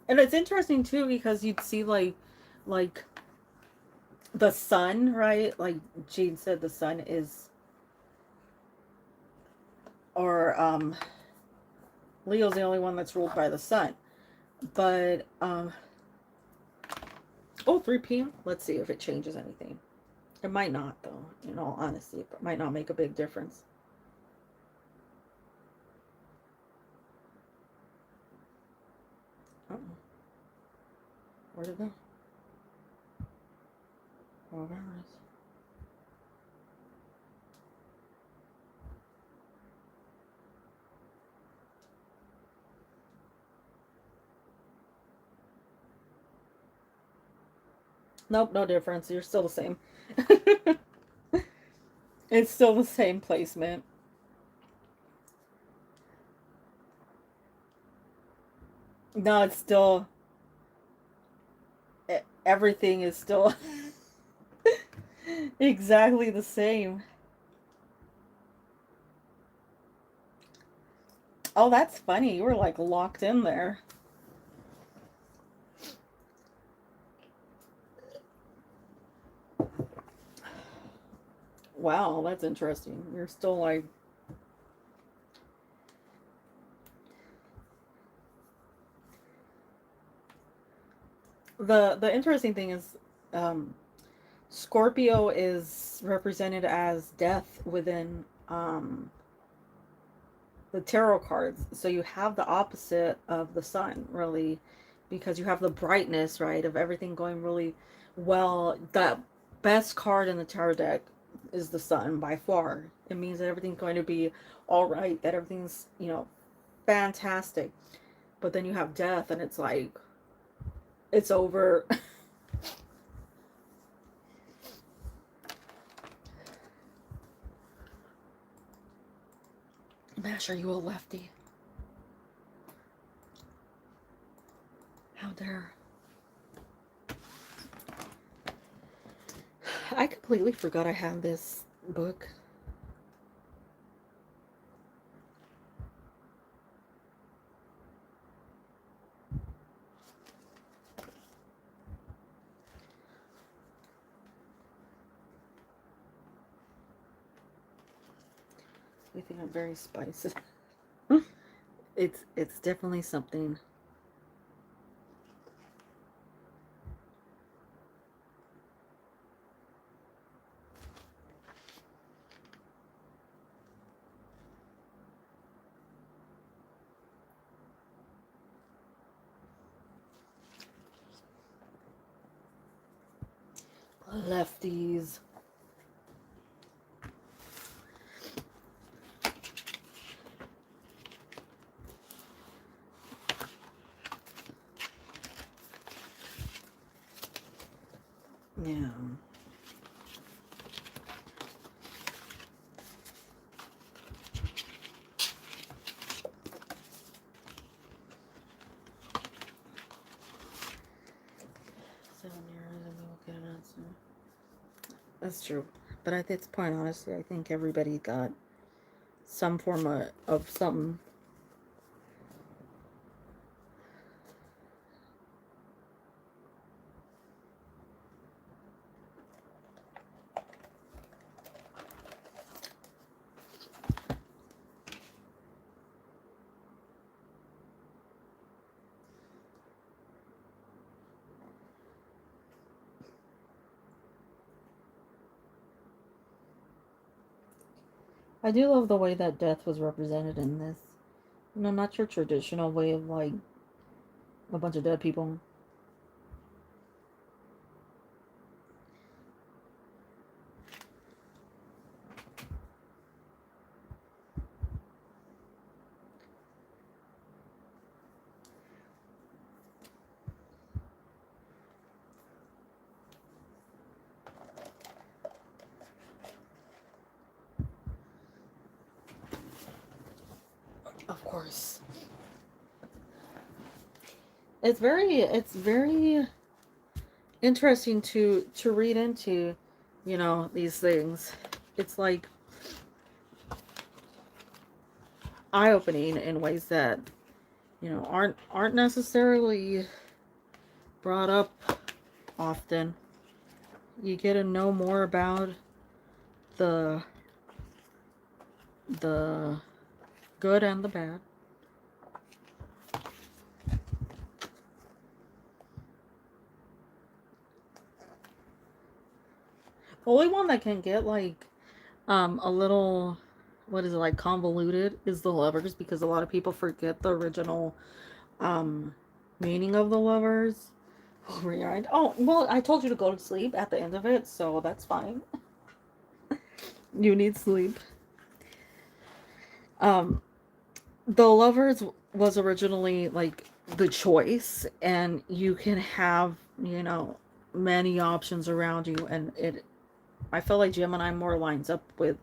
And it's interesting too because you'd see like the sun, right? Like Jane said, the sun is, or Leo's the only one that's ruled by the sun. But Oh, 3 p.m. Let's see if it changes anything. It might not, though, in all honesty. It might not make a big difference. Uh-oh. Where'd it go? Oh, there it is. Nope, no difference. You're still the same. It's still the same placement. No, it's still... Everything is still exactly the same. Oh, that's funny. You were like locked in there. Wow, that's interesting. You're still like... The interesting thing is, um, Scorpio is represented as death within the tarot cards. So you have the opposite of the sun, really, because you have the brightness, right, of everything going really well. The best card in the tarot deck is the sun by far. It means that everything's going to be all right, that everything's, fantastic. But then you have death, and it's like, it's over. Mash, are you a lefty? How dare. I completely forgot I had this book. I think I'm very spicy. It's definitely something. Lefties. Yeah. That's true. But at this point, honestly, I think everybody got some form of something. I do love the way that death was represented in this. Not your traditional way of like a bunch of dead people. Of course. It's very interesting to read into, these things. It's like eye-opening in ways that, aren't necessarily brought up often. You get to know more about the the good and the bad. The only one that can get like a little, what is it, like convoluted is the lovers, because a lot of people forget the original um meaning of the lovers. Rewind. Oh, well, I told you to go to sleep at the end of it, so that's fine. You need sleep. Um, the lovers was originally like the choice, and you can have, you know, many options around you, and it. I feel like Gemini more lines up with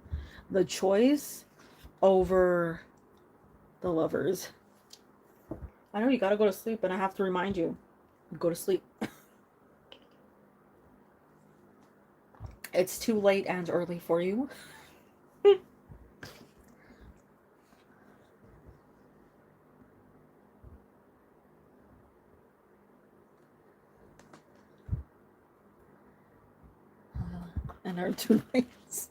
the choice over the lovers. I know you gotta go to sleep, and I have to remind you, go to sleep. It's too late and early for you. And our 2 nights.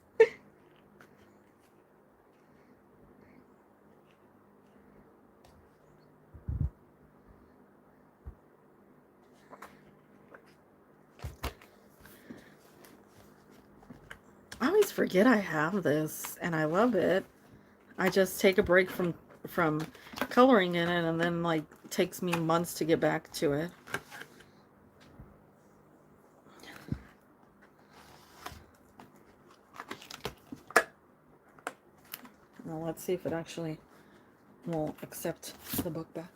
I always forget I have this, and I love it. I just take a break from coloring in it, and then like it takes me months to get back to it. Now let's see if it actually will accept the book back.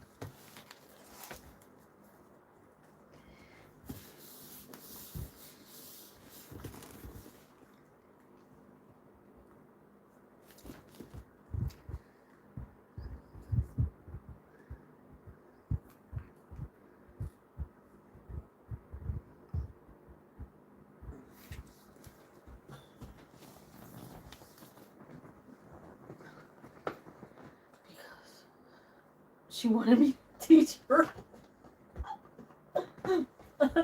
Because she wanted me to teach her.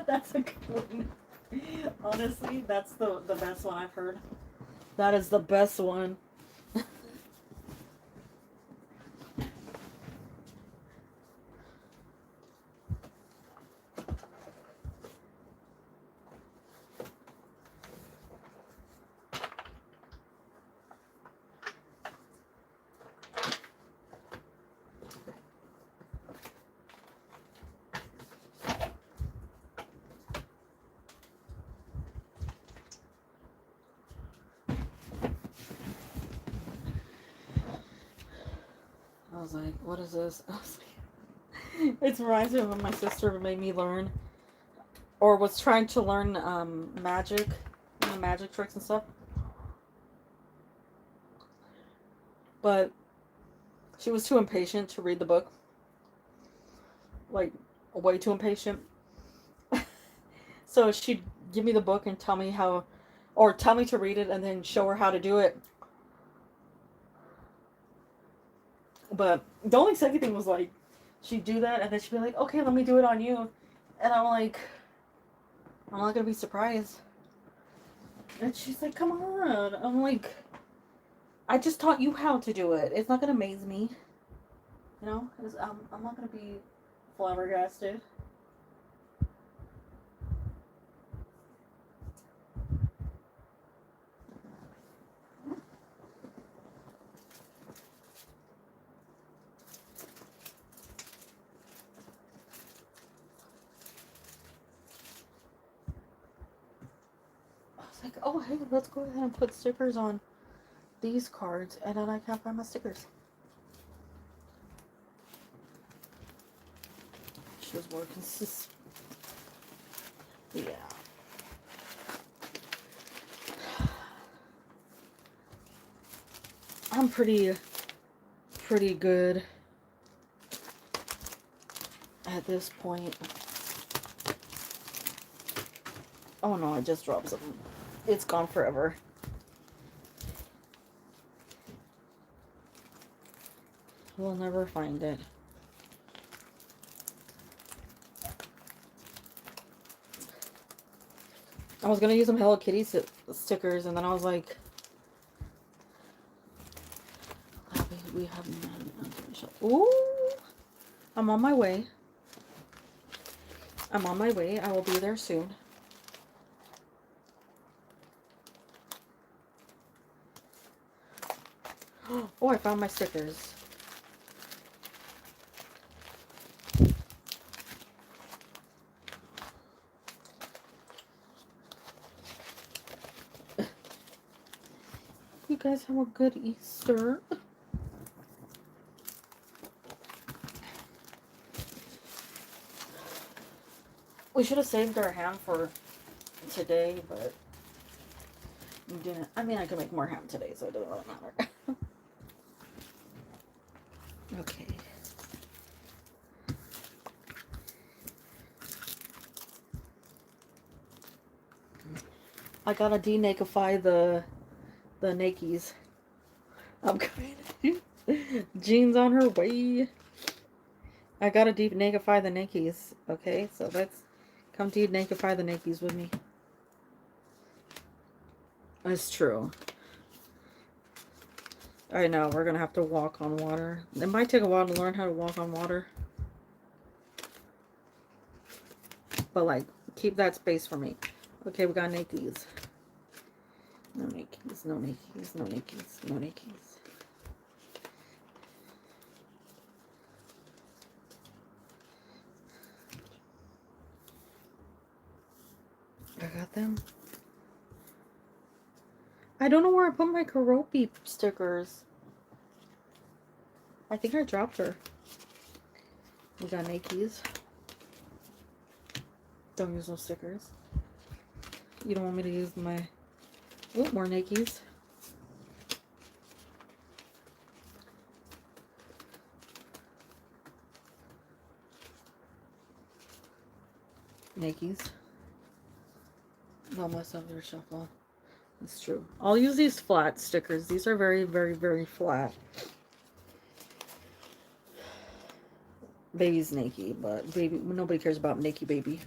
That's a good one. Honestly, that's the best one I've heard. That is the best one. I was like, what is this? I was like, it reminds me of when my sister made me learn, or was trying to learn magic, you know, magic tricks and stuff. But she was too impatient to read the book. Like, way too impatient. So she'd give me the book and tell me how, or tell me to read it and then show her how to do it. But the only second thing was like, she'd do that and then she'd be like, okay, let me do it on you. And I'm like, I'm not gonna be surprised. And she's like, come on. I'm like, I just taught you how to do it. It's not gonna amaze me. You know? I'm not gonna be flabbergasted. I was like, oh, hey, let's go ahead and put stickers on these cards. And then I can't find my stickers. She was more consistent. Yeah. I'm pretty good at this point. Oh no, I just dropped something. It's gone forever. We'll never find it. I was gonna use some Hello Kitty stickers, and then I was like, we have none. Ooh, I'm on my way. I'm on my way. I will be there soon. Oh, I found my stickers. You guys have a good Easter. We should have saved our ham for today, but we didn't. I mean, I could make more ham today, so it doesn't really matter. Okay. I gotta denakify the nakies. I'm coming. Jean's on her way. I gotta denakify the nakies. Okay, so let's come denakify the nakies with me. It's true. I know, we're gonna have to walk on water. It might take a while to learn how to walk on water. But, like, keep that space for me. Okay, we got nakies. No nakies, no nakies, no nakies, no nakies. I got them. I don't know where I put my Karopi stickers. I think I dropped her. We got nakies. Don't use those stickers. You don't want me to use my... Oh, more nakies. Nakies. Not myself their shuffle. It's true. I'll use these flat stickers. These are very, very, very flat. Baby's naked, but baby, nobody cares about naked baby.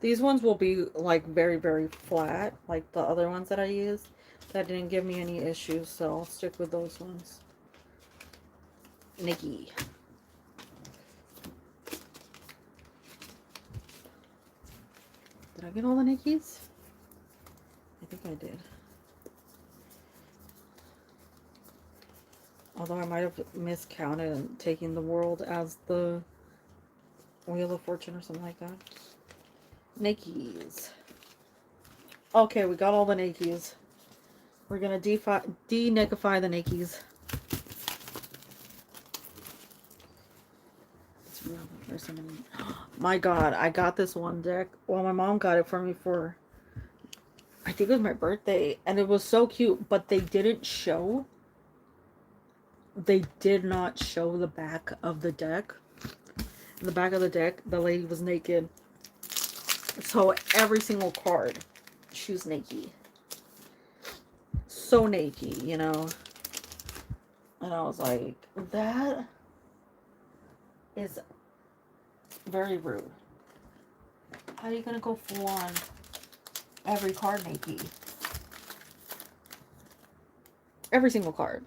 These ones will be like very, very flat, like the other ones that I used. That didn't give me any issues, so I'll stick with those ones. Nikki. Did I get all the Nikki's? I think I did. Although I might have miscounted and taken the world as the Wheel of Fortune or something like that. Nikki's. Okay, we got all the Nikki's. We're gonna de-nikify the Nikki's. It's real. There's so many. My God, I got this one deck. Well, my mom got it for me for, I think it was my birthday, and it was so cute. But they didn't show. They did not show the back of the deck. In the back of the deck, the lady was naked. So every single card, she was naked. So naked, you know. And I was like, that is very rude. How are you gonna go full on every card naked? Every single card.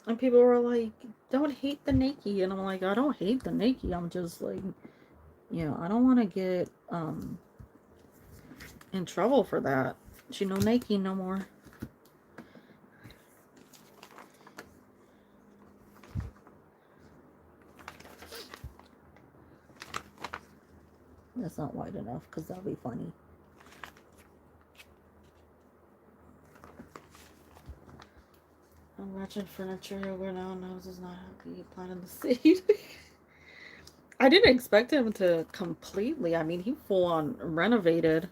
And people were like, don't hate the naked. And I'm like, I don't hate the naked. I'm just like, you know, I don't want to get in trouble for that. She no naked no more. That's not wide enough because that'll be funny. I'm watching furniture where now nose is not happy. Planting the seed. I didn't expect him to completely. I mean, he full on renovated.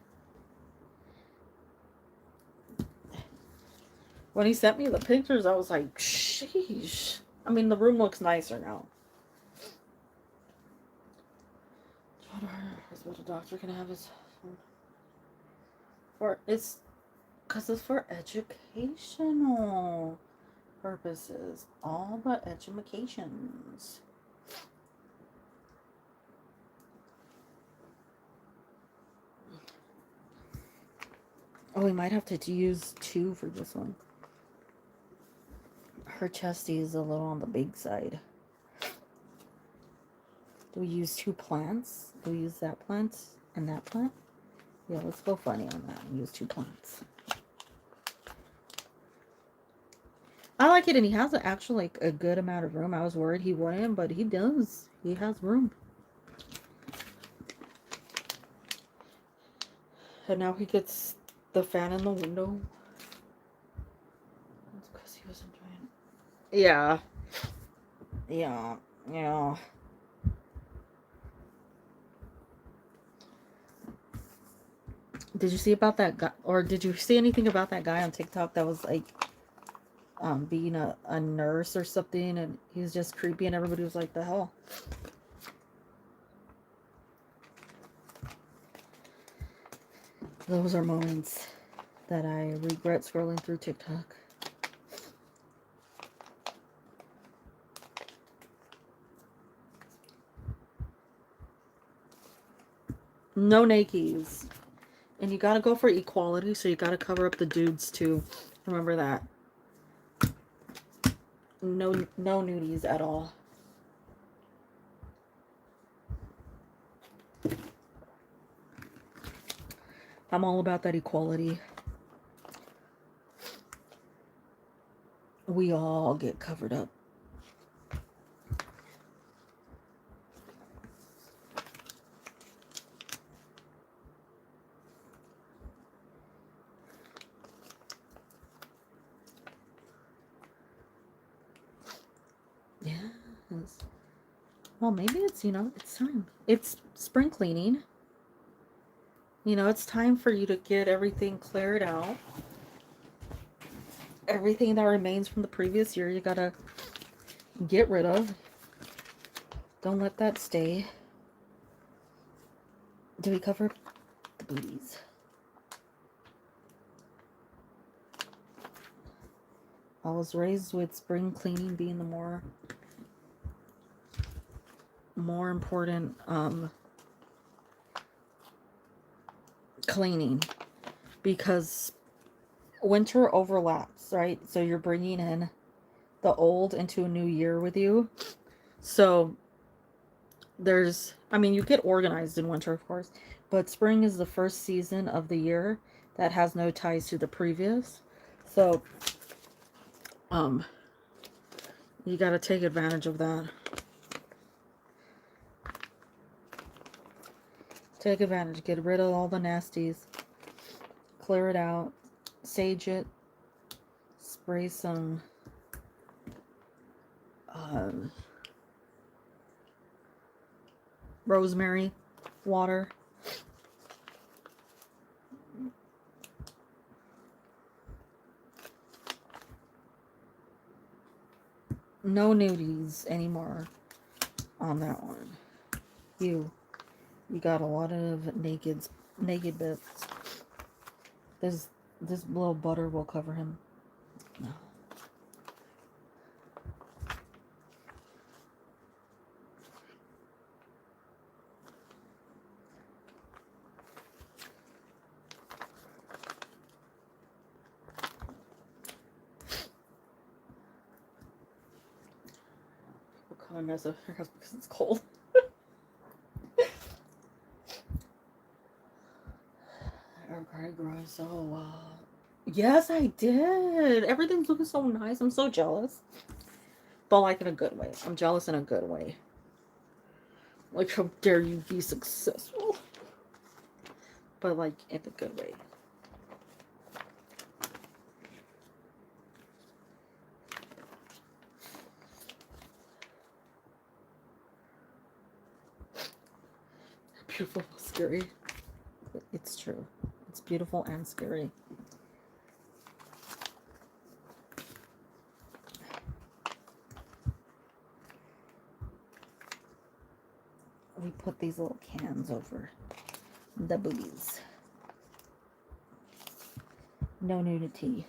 When he sent me the pictures, I was like, sheesh. I mean, the room looks nicer now. What a doctor can have his... It's... Because it's for educational purposes. All but educations. Oh, we might have to use 2 for this one. Her chesty is a little on the big side. Do we use 2 plants? Do we use that plant and that plant? Yeah, let's go funny on that and use 2 plants. I like it, and he has actually like a good amount of room. I was worried he wouldn't, but he does. He has room. And now he gets the fan in the window. That's because he was enjoying it. Yeah. Yeah. Yeah. Did you see about that guy, or did you see anything about that guy on TikTok that was like being a nurse or something, and he was just creepy and everybody was like, the hell? Those are moments that I regret scrolling through TikTok. No nakies. And you gotta go for equality, so you gotta cover up the dudes too. Remember that. No nudies at all. I'm all about that equality. We all get covered up. Yes. Well, maybe it's, it's time. It's spring cleaning. It's time for you to get everything cleared out. Everything that remains from the previous year, you gotta get rid of. Don't let that stay. Do we cover the booties? I was raised with spring cleaning being the more important cleaning, because winter overlaps, right? So you're bringing in the old into a new year with you. So you get organized in winter, of course, but spring is the first season of the year that has no ties to the previous. So you got to take advantage of that. Take advantage. Get rid of all the nasties. Clear it out. Sage it. Spray some rosemary water. No nudies anymore on that one. You got a lot of naked bits. This little butter will cover him. No. People calling us a haircut because it's cold. Our grows so well. Yes, I did. Everything's looking so nice. I'm so jealous. But like in a good way. I'm jealous in a good way. Like, how dare you be successful? But like in a good way. Beautiful, scary. It's true. It's beautiful and scary. We put these little cans over the boobies. No nudity.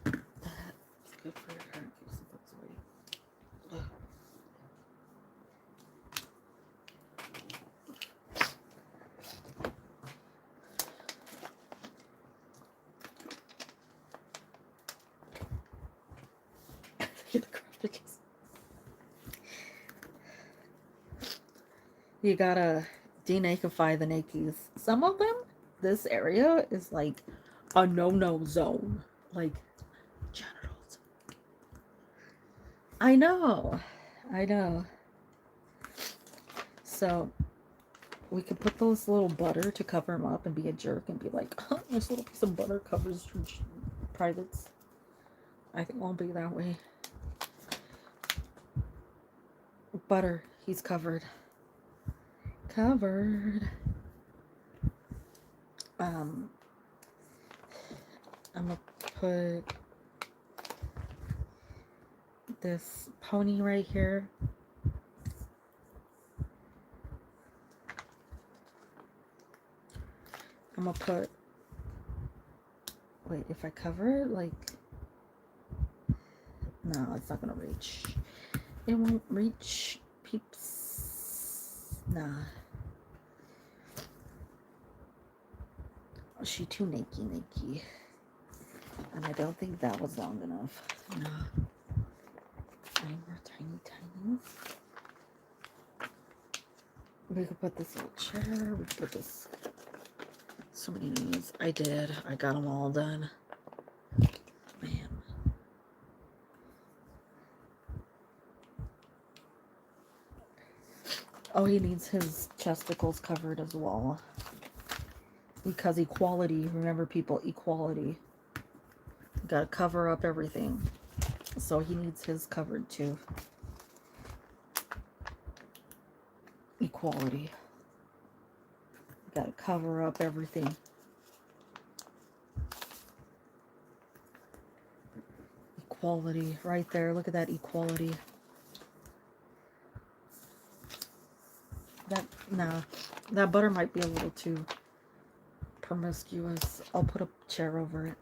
That's good for your hair. The graphic is... You gotta denakify the nakies. Some of them, this area is like a no-no zone. Like, genitals. I know. So, we could put those little butter to cover him up and be a jerk and be like, oh, this little piece of butter covers your privates. I think we'll be that way. Butter, he's covered. Covered. I'm gonna put this pony right here. I'm gonna put, wait, if I cover it, like, no, it's not gonna reach. It won't reach, peeps. Nah. She too naked. And I don't think that was long enough. No. Tiny. We could put this little chair. We could put this. So many needs. I did. I got them all done. Man. Oh, he needs his chesticles covered as well. Because equality. Remember, people, equality. You gotta cover up everything. So he needs his covered too. Equality. You gotta cover up everything. Equality. Right there. Look at that equality. That butter might be a little too promiscuous. I'll put a chair over it.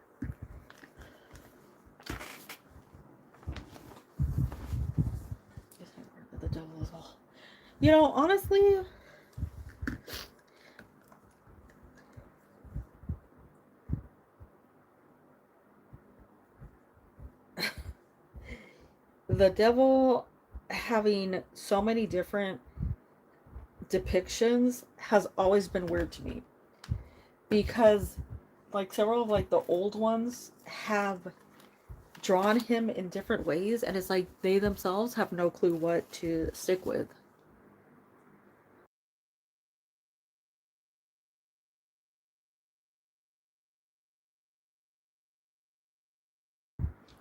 The devil is all. You know, honestly, the devil having so many different depictions has always been weird to me, because like several of like the old ones have drawn him in different ways, and it's like they themselves have no clue what to stick with.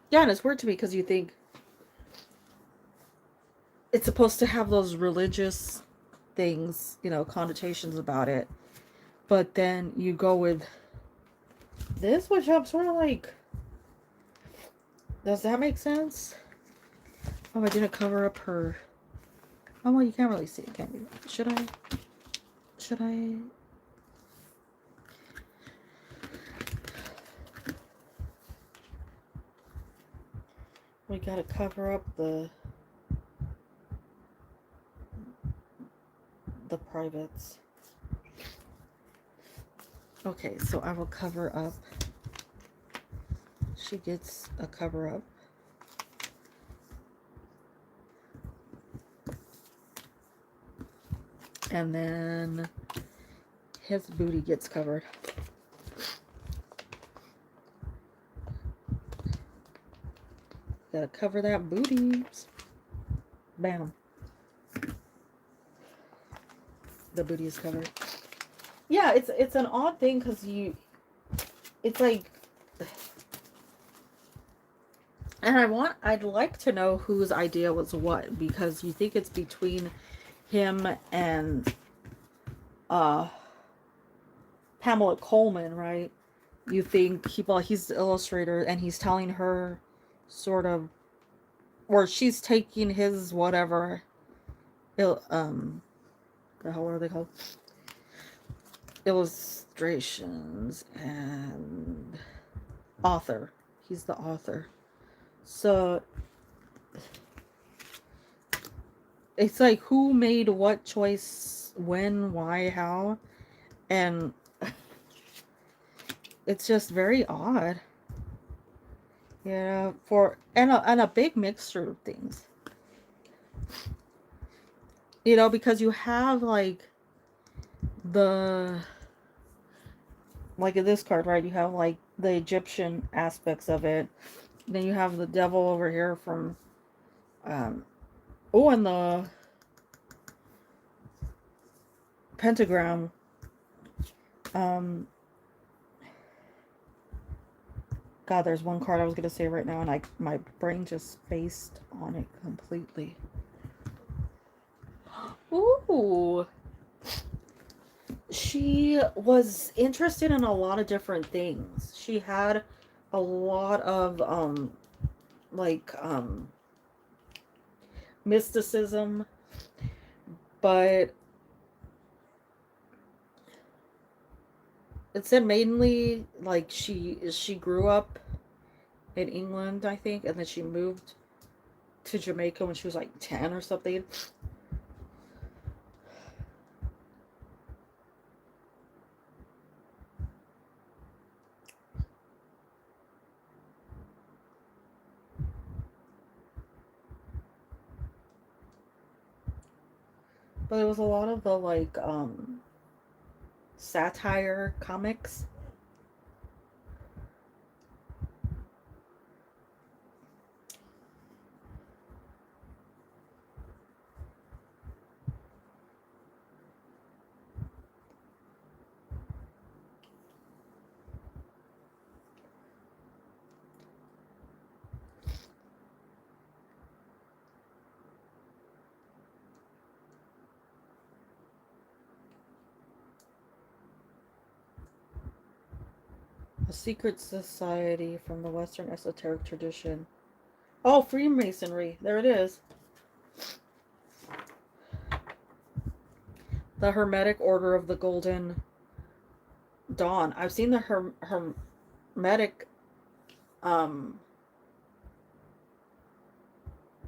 Yeah, and it's weird to me because you think it's supposed to have those religious things, you know, connotations about it, but then you go with this, which I'm sort of like, does that make sense? Oh, I didn't cover up her. Oh, well, you can't really see it, can you? Should I? We gotta cover up the privates. Okay, so I will cover up. She gets a cover up. And then his booty gets covered. Gotta cover that booty. Bam. The booty is covered. Yeah, it's an odd thing because it's like, and I'd like to know whose idea was what, because you think it's between him and Pamela Coleman, right? You think he's the illustrator and he's telling her sort of, or she's taking his whatever, the hell are they called? Illustrations and author. He's the author. So it's like who made what choice, when, why, how, and it's just very odd. Yeah, and a big mixture of things. Because you have the in this card, right? You have the Egyptian aspects of it. Then you have the devil over here from um and the pentagram. Um God, there's one card I was gonna say right now, and my brain just spaced on it completely. Ooh, she was interested in a lot of different things. She had a lot of like mysticism, but it said mainly she grew up in England, I think, and then she moved to Jamaica when she was like 10 or something. But it was a lot of the satire comics. A secret society from the Western esoteric tradition. Oh, Freemasonry. There it is. The Hermetic Order of the Golden Dawn. I've seen the Hermetic um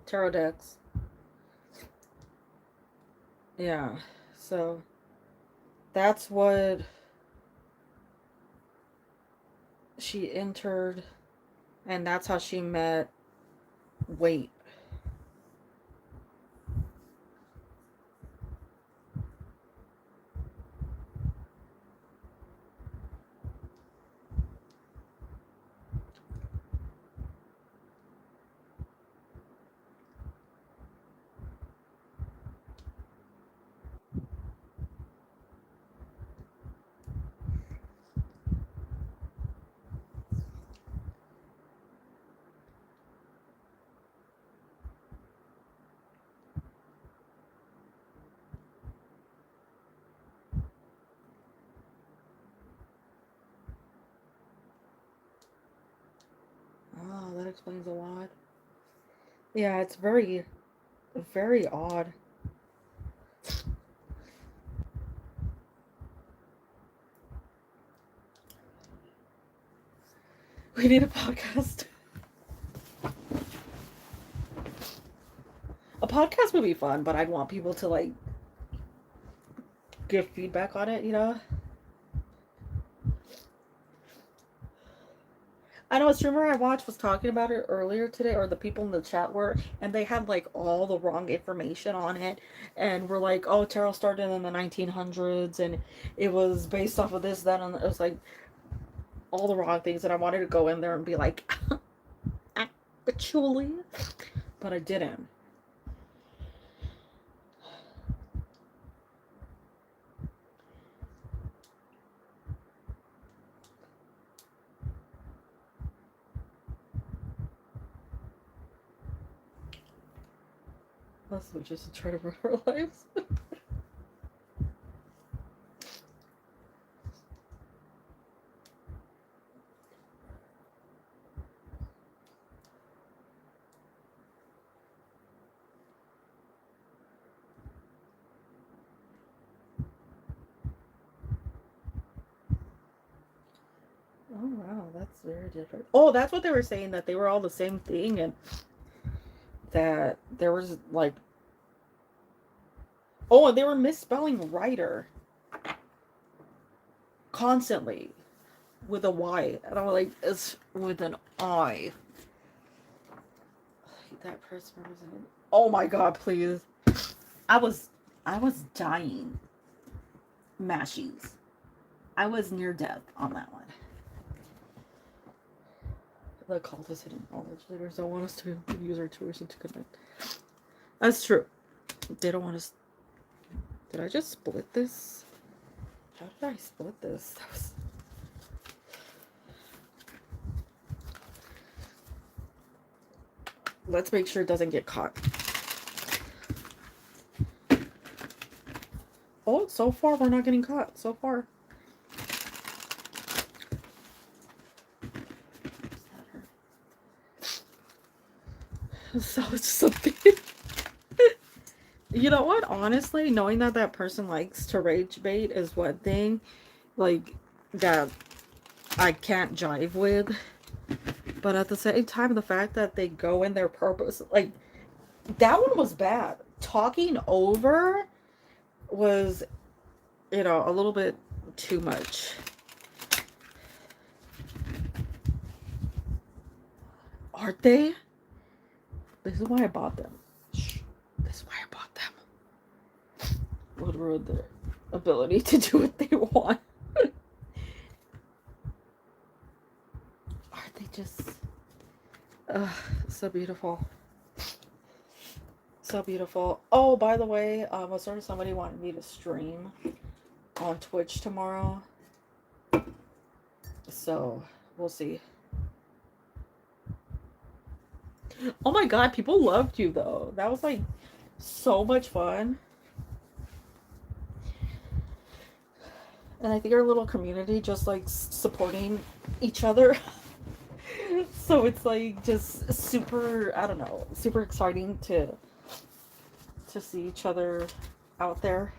tarot decks. Yeah. So that's what she entered, and that's how she met Wait. Oh, that explains a lot. Yeah, it's very, very odd. We need a podcast. A podcast would be fun, but I'd want people to give feedback on it. I know a streamer I watched was talking about it earlier today, or the people in the chat were, and they had all the wrong information on it, and were like, "Oh, tarot started in the 1900s, and it was based off of this, that," and it was all the wrong things, and I wanted to go in there and be like, "Actually," but I didn't. Let's just try to ruin our lives. Oh wow, that's very different. Oh, that's what they were saying, that they were all the same thing, and that there was oh, and they were misspelling writer constantly with a Y, and I'm like, it's with an I. That person represented. Oh my god, please. I was dying. Mashies. I was near death on that one. The cult is hidden knowledge. Leaders don't want us to use our tuition to connect. That's true. They don't want us. Did I just split this? How did I split this? That was. Let's make sure it doesn't get caught. Oh, so far we're not getting caught. So far. So it's something. You know what? Honestly, knowing that that person likes to rage bait is one thing, like, that I can't jive with. But at the same time, the fact that they go in their purpose, like, that one was bad. Talking over was, you know, a little bit too much. Aren't they? This is why I bought them. Shh. This is why I bought them. Would ruin their ability to do what they want. Aren't they just so beautiful? So beautiful. Oh, by the way, I sort of somebody wanted me to stream on Twitch tomorrow. So we'll see. Oh my god, people loved you though. That was like so much fun. And I think our little community just like supporting each other. So it's like just super, I don't know, super exciting to see each other out there.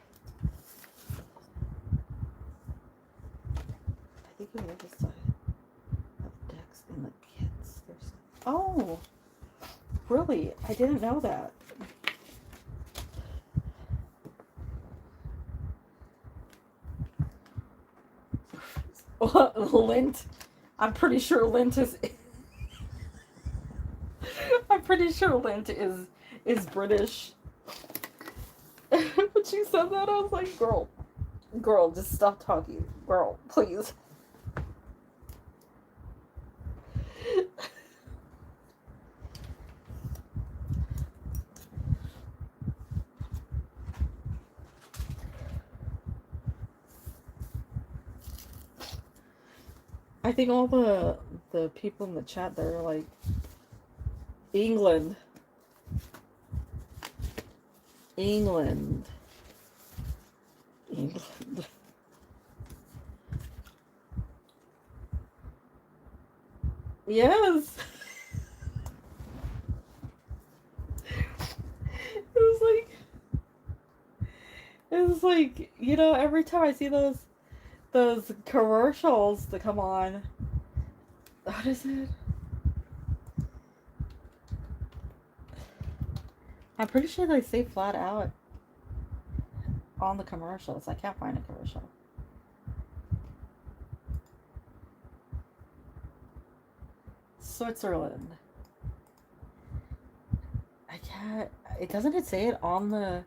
I think we have this side of Dex in the kids. There's... Oh, really? I didn't know that. Lint. I'm pretty sure Lint is. I'm pretty sure Lint is British. When she said that, I was like, girl, just stop talking. Girl, please. I think all the people in the chat, they're like, England. Yes. It was like, you know, every time I see those commercials that come on, what is it? I'm pretty sure they say flat out on the commercials. I can't find a commercial. Switzerland. I can't. It doesn't it say it on the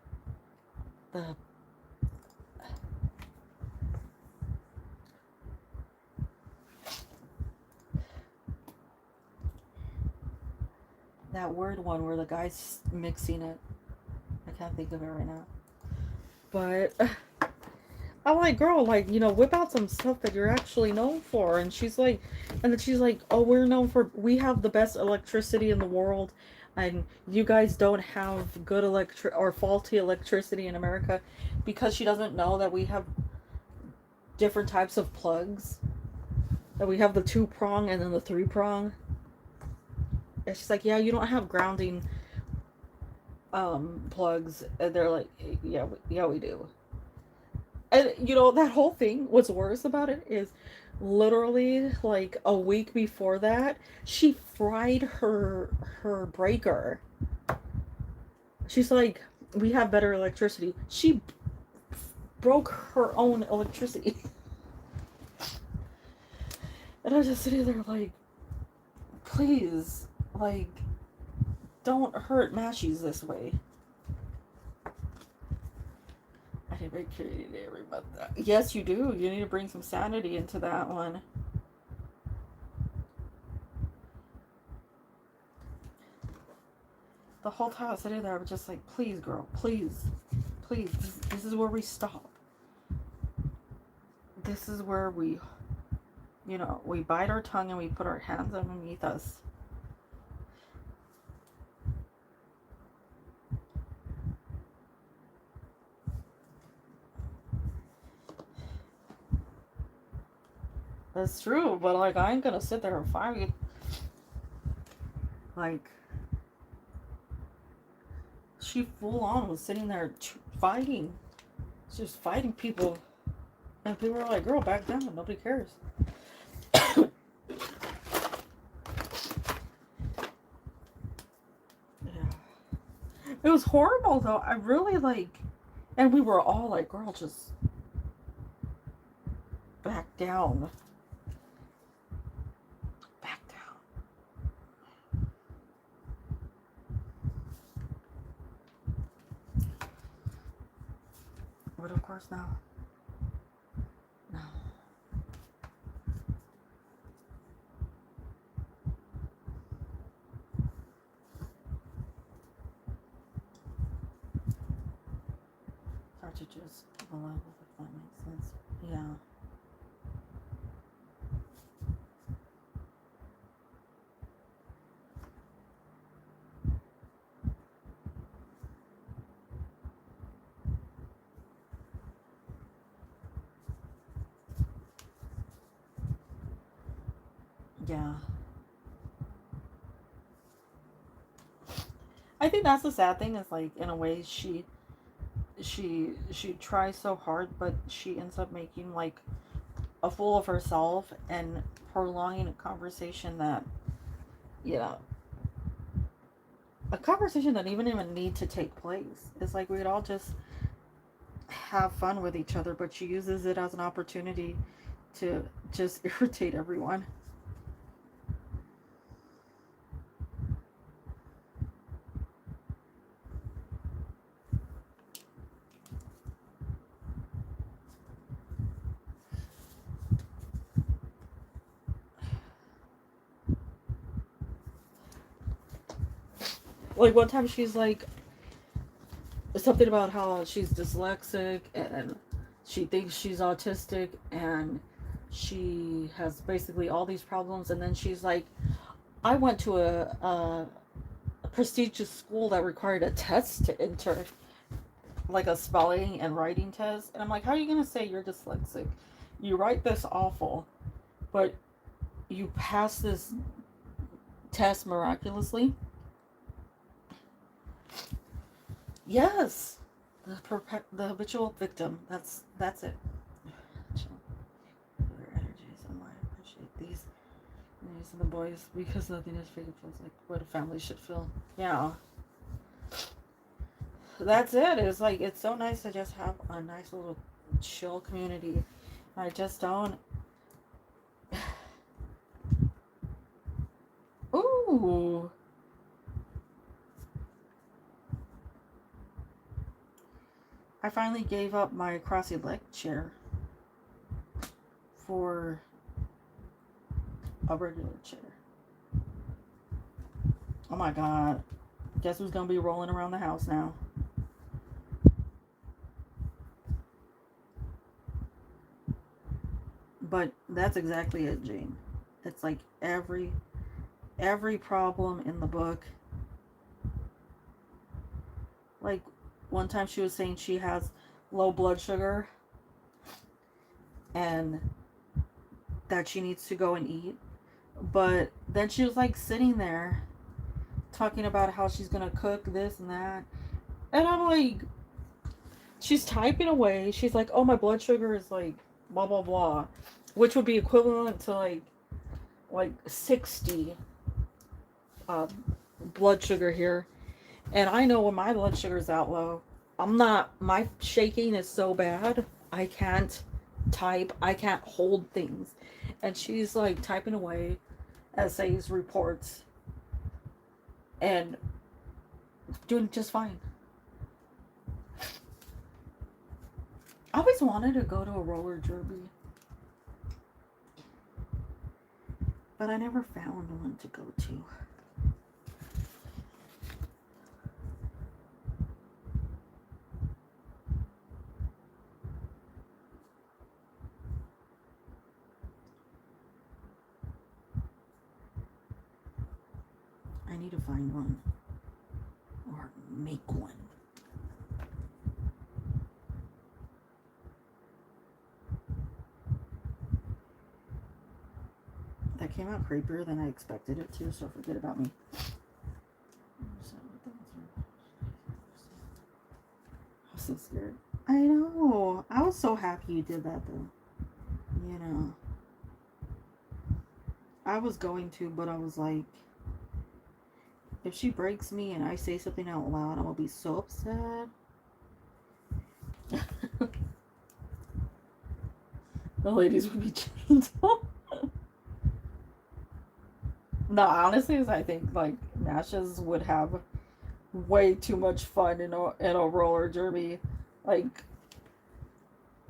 that word one where the guy's mixing it. I can't think of it right now. But I'm like, girl, like, you know, whip out some stuff that you're actually known for. And she's like, oh, we're known for, we have the best electricity in the world. And you guys don't have good or faulty electricity in America, because she doesn't know that we have different types of plugs. That we have the 2-prong and then the 3-prong. And she's like, yeah, you don't have grounding plugs. And they're like, yeah, we do. And, you know, that whole thing, what's worse about it is literally like a week before that, she fried her breaker. She's like, we have better electricity. She broke her own electricity. And I was just sitting there like, please, like, Don't hurt mashies this way. I didn't make any about that. Yes, you do. You need to bring some sanity into that one. The whole time I was sitting there, I was just like, please, girl, please, please. This is where we stop. This is where we, we bite our tongue and we put our hands underneath us. That's true, but like, I ain't gonna sit there and fight. Like, she full on was sitting there fighting. Just fighting people. And people were like, girl, back down. Nobody cares. Yeah. It was horrible, though. I really, like... And we were all like, girl, just... back down. Back down. But of course, no. No. Hard to just keep a level, if that makes sense. Yeah. Yeah. I think that's the sad thing, is like, in a way, she tries so hard, but she ends up making like a fool of herself and prolonging a conversation that, a conversation that even need to take place. It's like we'd all just have fun with each other, but she uses it as an opportunity to just irritate everyone. Like, one time she's like, something about how she's dyslexic and she thinks she's autistic and she has basically all these problems, and then she's like, I went to a prestigious school that required a test to enter, like a spelling and writing test. And I'm like, how are you going to say you're dyslexic? You write this awful, but you pass this test miraculously? Yes. The habitual victim. That's it. Their energies and I appreciate these and the boys, because nothing is fake. It feels like what a family should feel. Yeah. That's it. It's like, it's so nice to just have a nice little chill community. I just don't. Ooh. I finally gave up my crossy leg chair for a regular chair. Oh my god. Guess who's gonna be rolling around the house now? But that's exactly it, Jane. It's like every problem in the book. Like, one time she was saying she has low blood sugar and that she needs to go and eat. But then she was like sitting there talking about how she's gonna cook this and that. And I'm like, she's typing away. She's like, oh, my blood sugar is like blah blah blah, which would be equivalent to like 60 blood sugar here. And I know when my blood sugar is out low, my shaking is so bad, I can't type, I can't hold things. And she's like typing away essays, reports, and Doing just fine. I always wanted to go to a roller derby, but I never found one to go to. I need to find one or make one. That came out creepier than I expected it to, so forget about me. I'm so scared. I know. I was so happy you did that, though. You know. I was going to, but I was like, if she breaks me and I say something out loud, I'm going to be so upset. The ladies would be chained up. No, honestly, I think like Nashes would have way too much fun in a roller derby. Like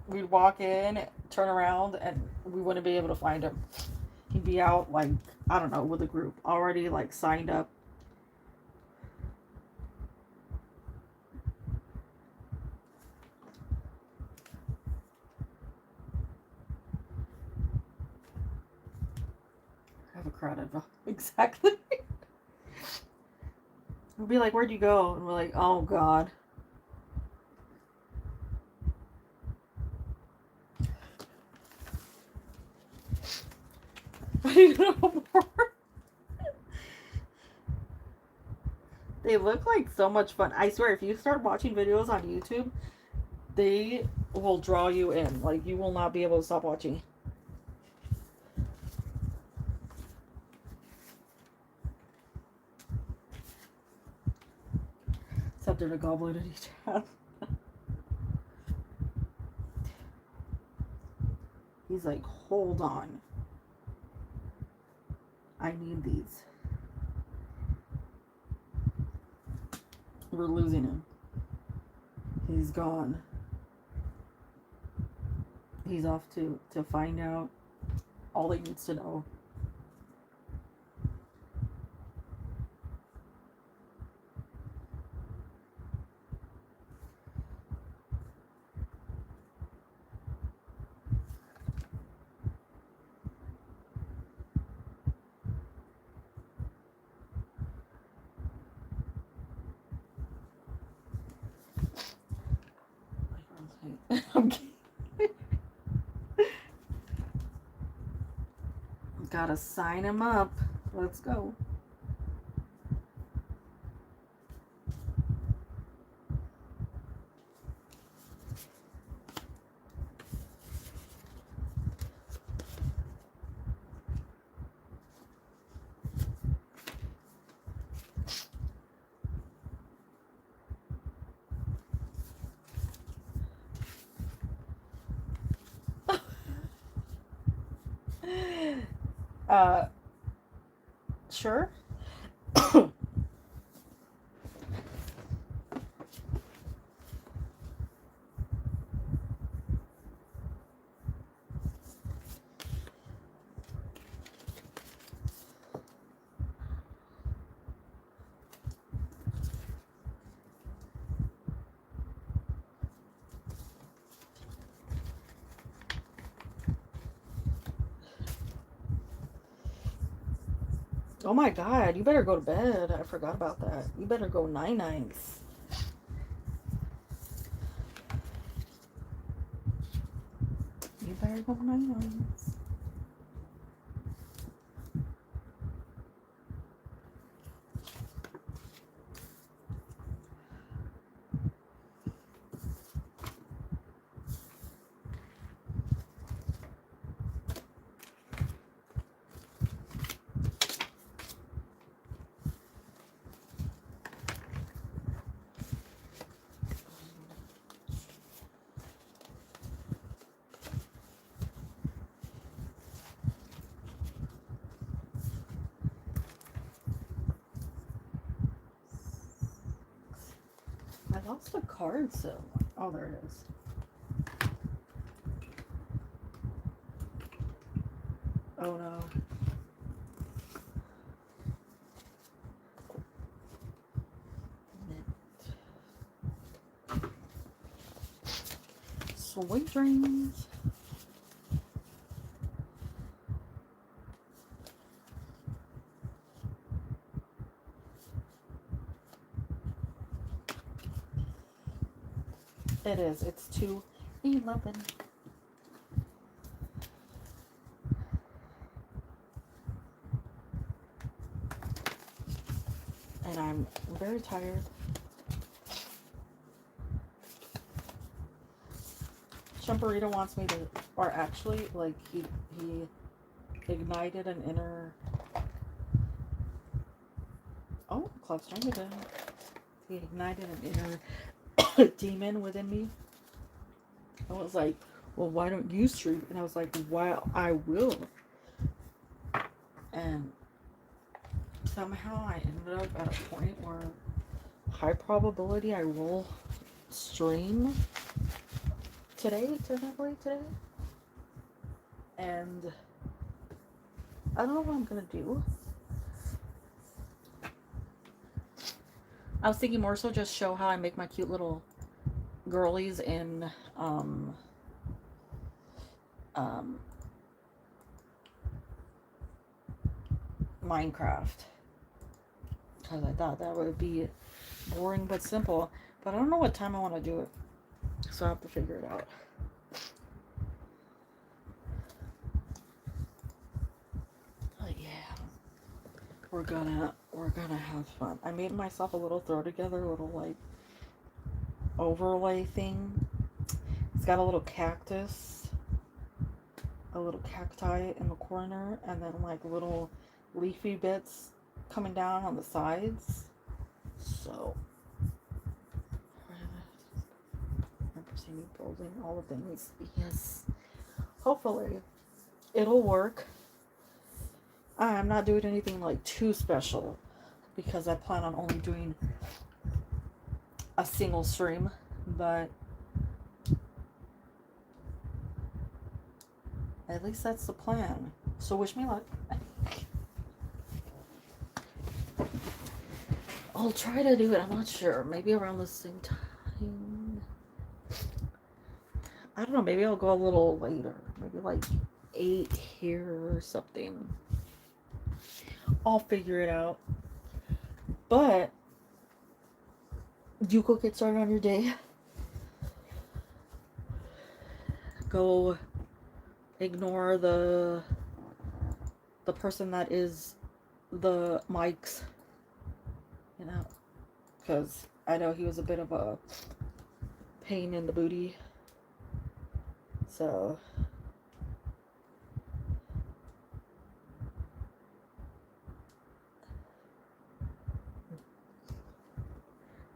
we'd walk in, turn around, and we wouldn't be able to find him. He'd be out like I don't know with a group already like signed up. Have a crowded exactly. We'd be like, "Where'd you go?" And we're like, "Oh God." I need to know more. They look like so much fun. I swear, if you start watching videos on YouTube, they will draw you in. Like, you will not be able to stop watching. Except they're a goblin in each half. He's like, hold on. I need these. We're losing him. He's gone. He's off to find out all he needs to know. I'm kidding. Gotta sign him up. Let's go. Sure. Oh my God, you better go to bed. I forgot about that. You better go nights. You better go nights. I lost the card still. Oh, there it is. Oh no. Sweet dreams. It is. It's 2:11. And I'm very tired. Champerito wants me to, or actually, like, he ignited an inner, oh, clock's trying to go. He ignited an inner demon within me. I was like, well, why don't you stream? And I was like, well, I will. And somehow I ended up at a point where high probability I will stream technically today. And I don't know what I'm gonna do. I was thinking more so just show how I make my cute little girlies in Minecraft, because I thought that would be boring but simple, but I don't know what time I want to do it, so I have to figure it out. But yeah, we're gonna have fun. I made myself a little throw together, little like overlay thing. It's got a little cactus, a little cacti in the corner, and then like little leafy bits coming down on the sides. So remember seeing me building all the things. Yes, hopefully it'll work. I'm not doing anything like too special because I plan on only doing a single stream, but at least that's the plan. So wish me luck. I'll try to do it. I'm not sure. Maybe around the same time. I don't know. Maybe I'll go a little later. Maybe like 8 here or something. I'll figure it out. But you go get started on your day. Go ignore the person that is the mics. You know, because I know he was a bit of a pain in the booty. So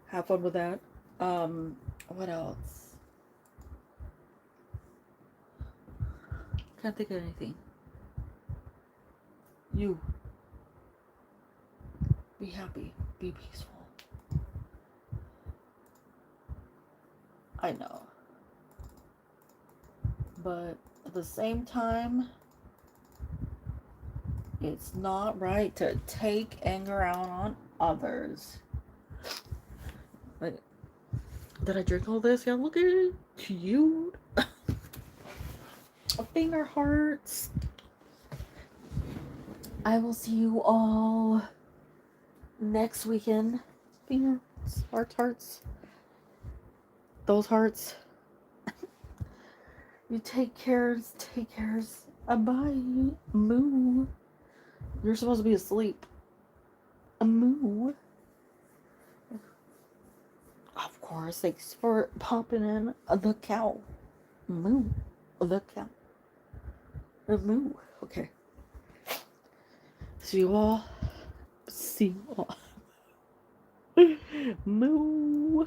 have fun with that. What else? Can't think of anything. You be happy. Be peaceful. I know. But at the same time, it's not right to take anger out on others. Like, did I drink all this? Yeah, look at it. Cute. Finger hearts. I will see you all next weekend. Finger hearts. Those hearts. You take cares. Bye. Moo. You're supposed to be asleep. Moo. Of course. Thanks for popping in. The cow. Moo. The cow. Moo. Okay. See you all. Moo.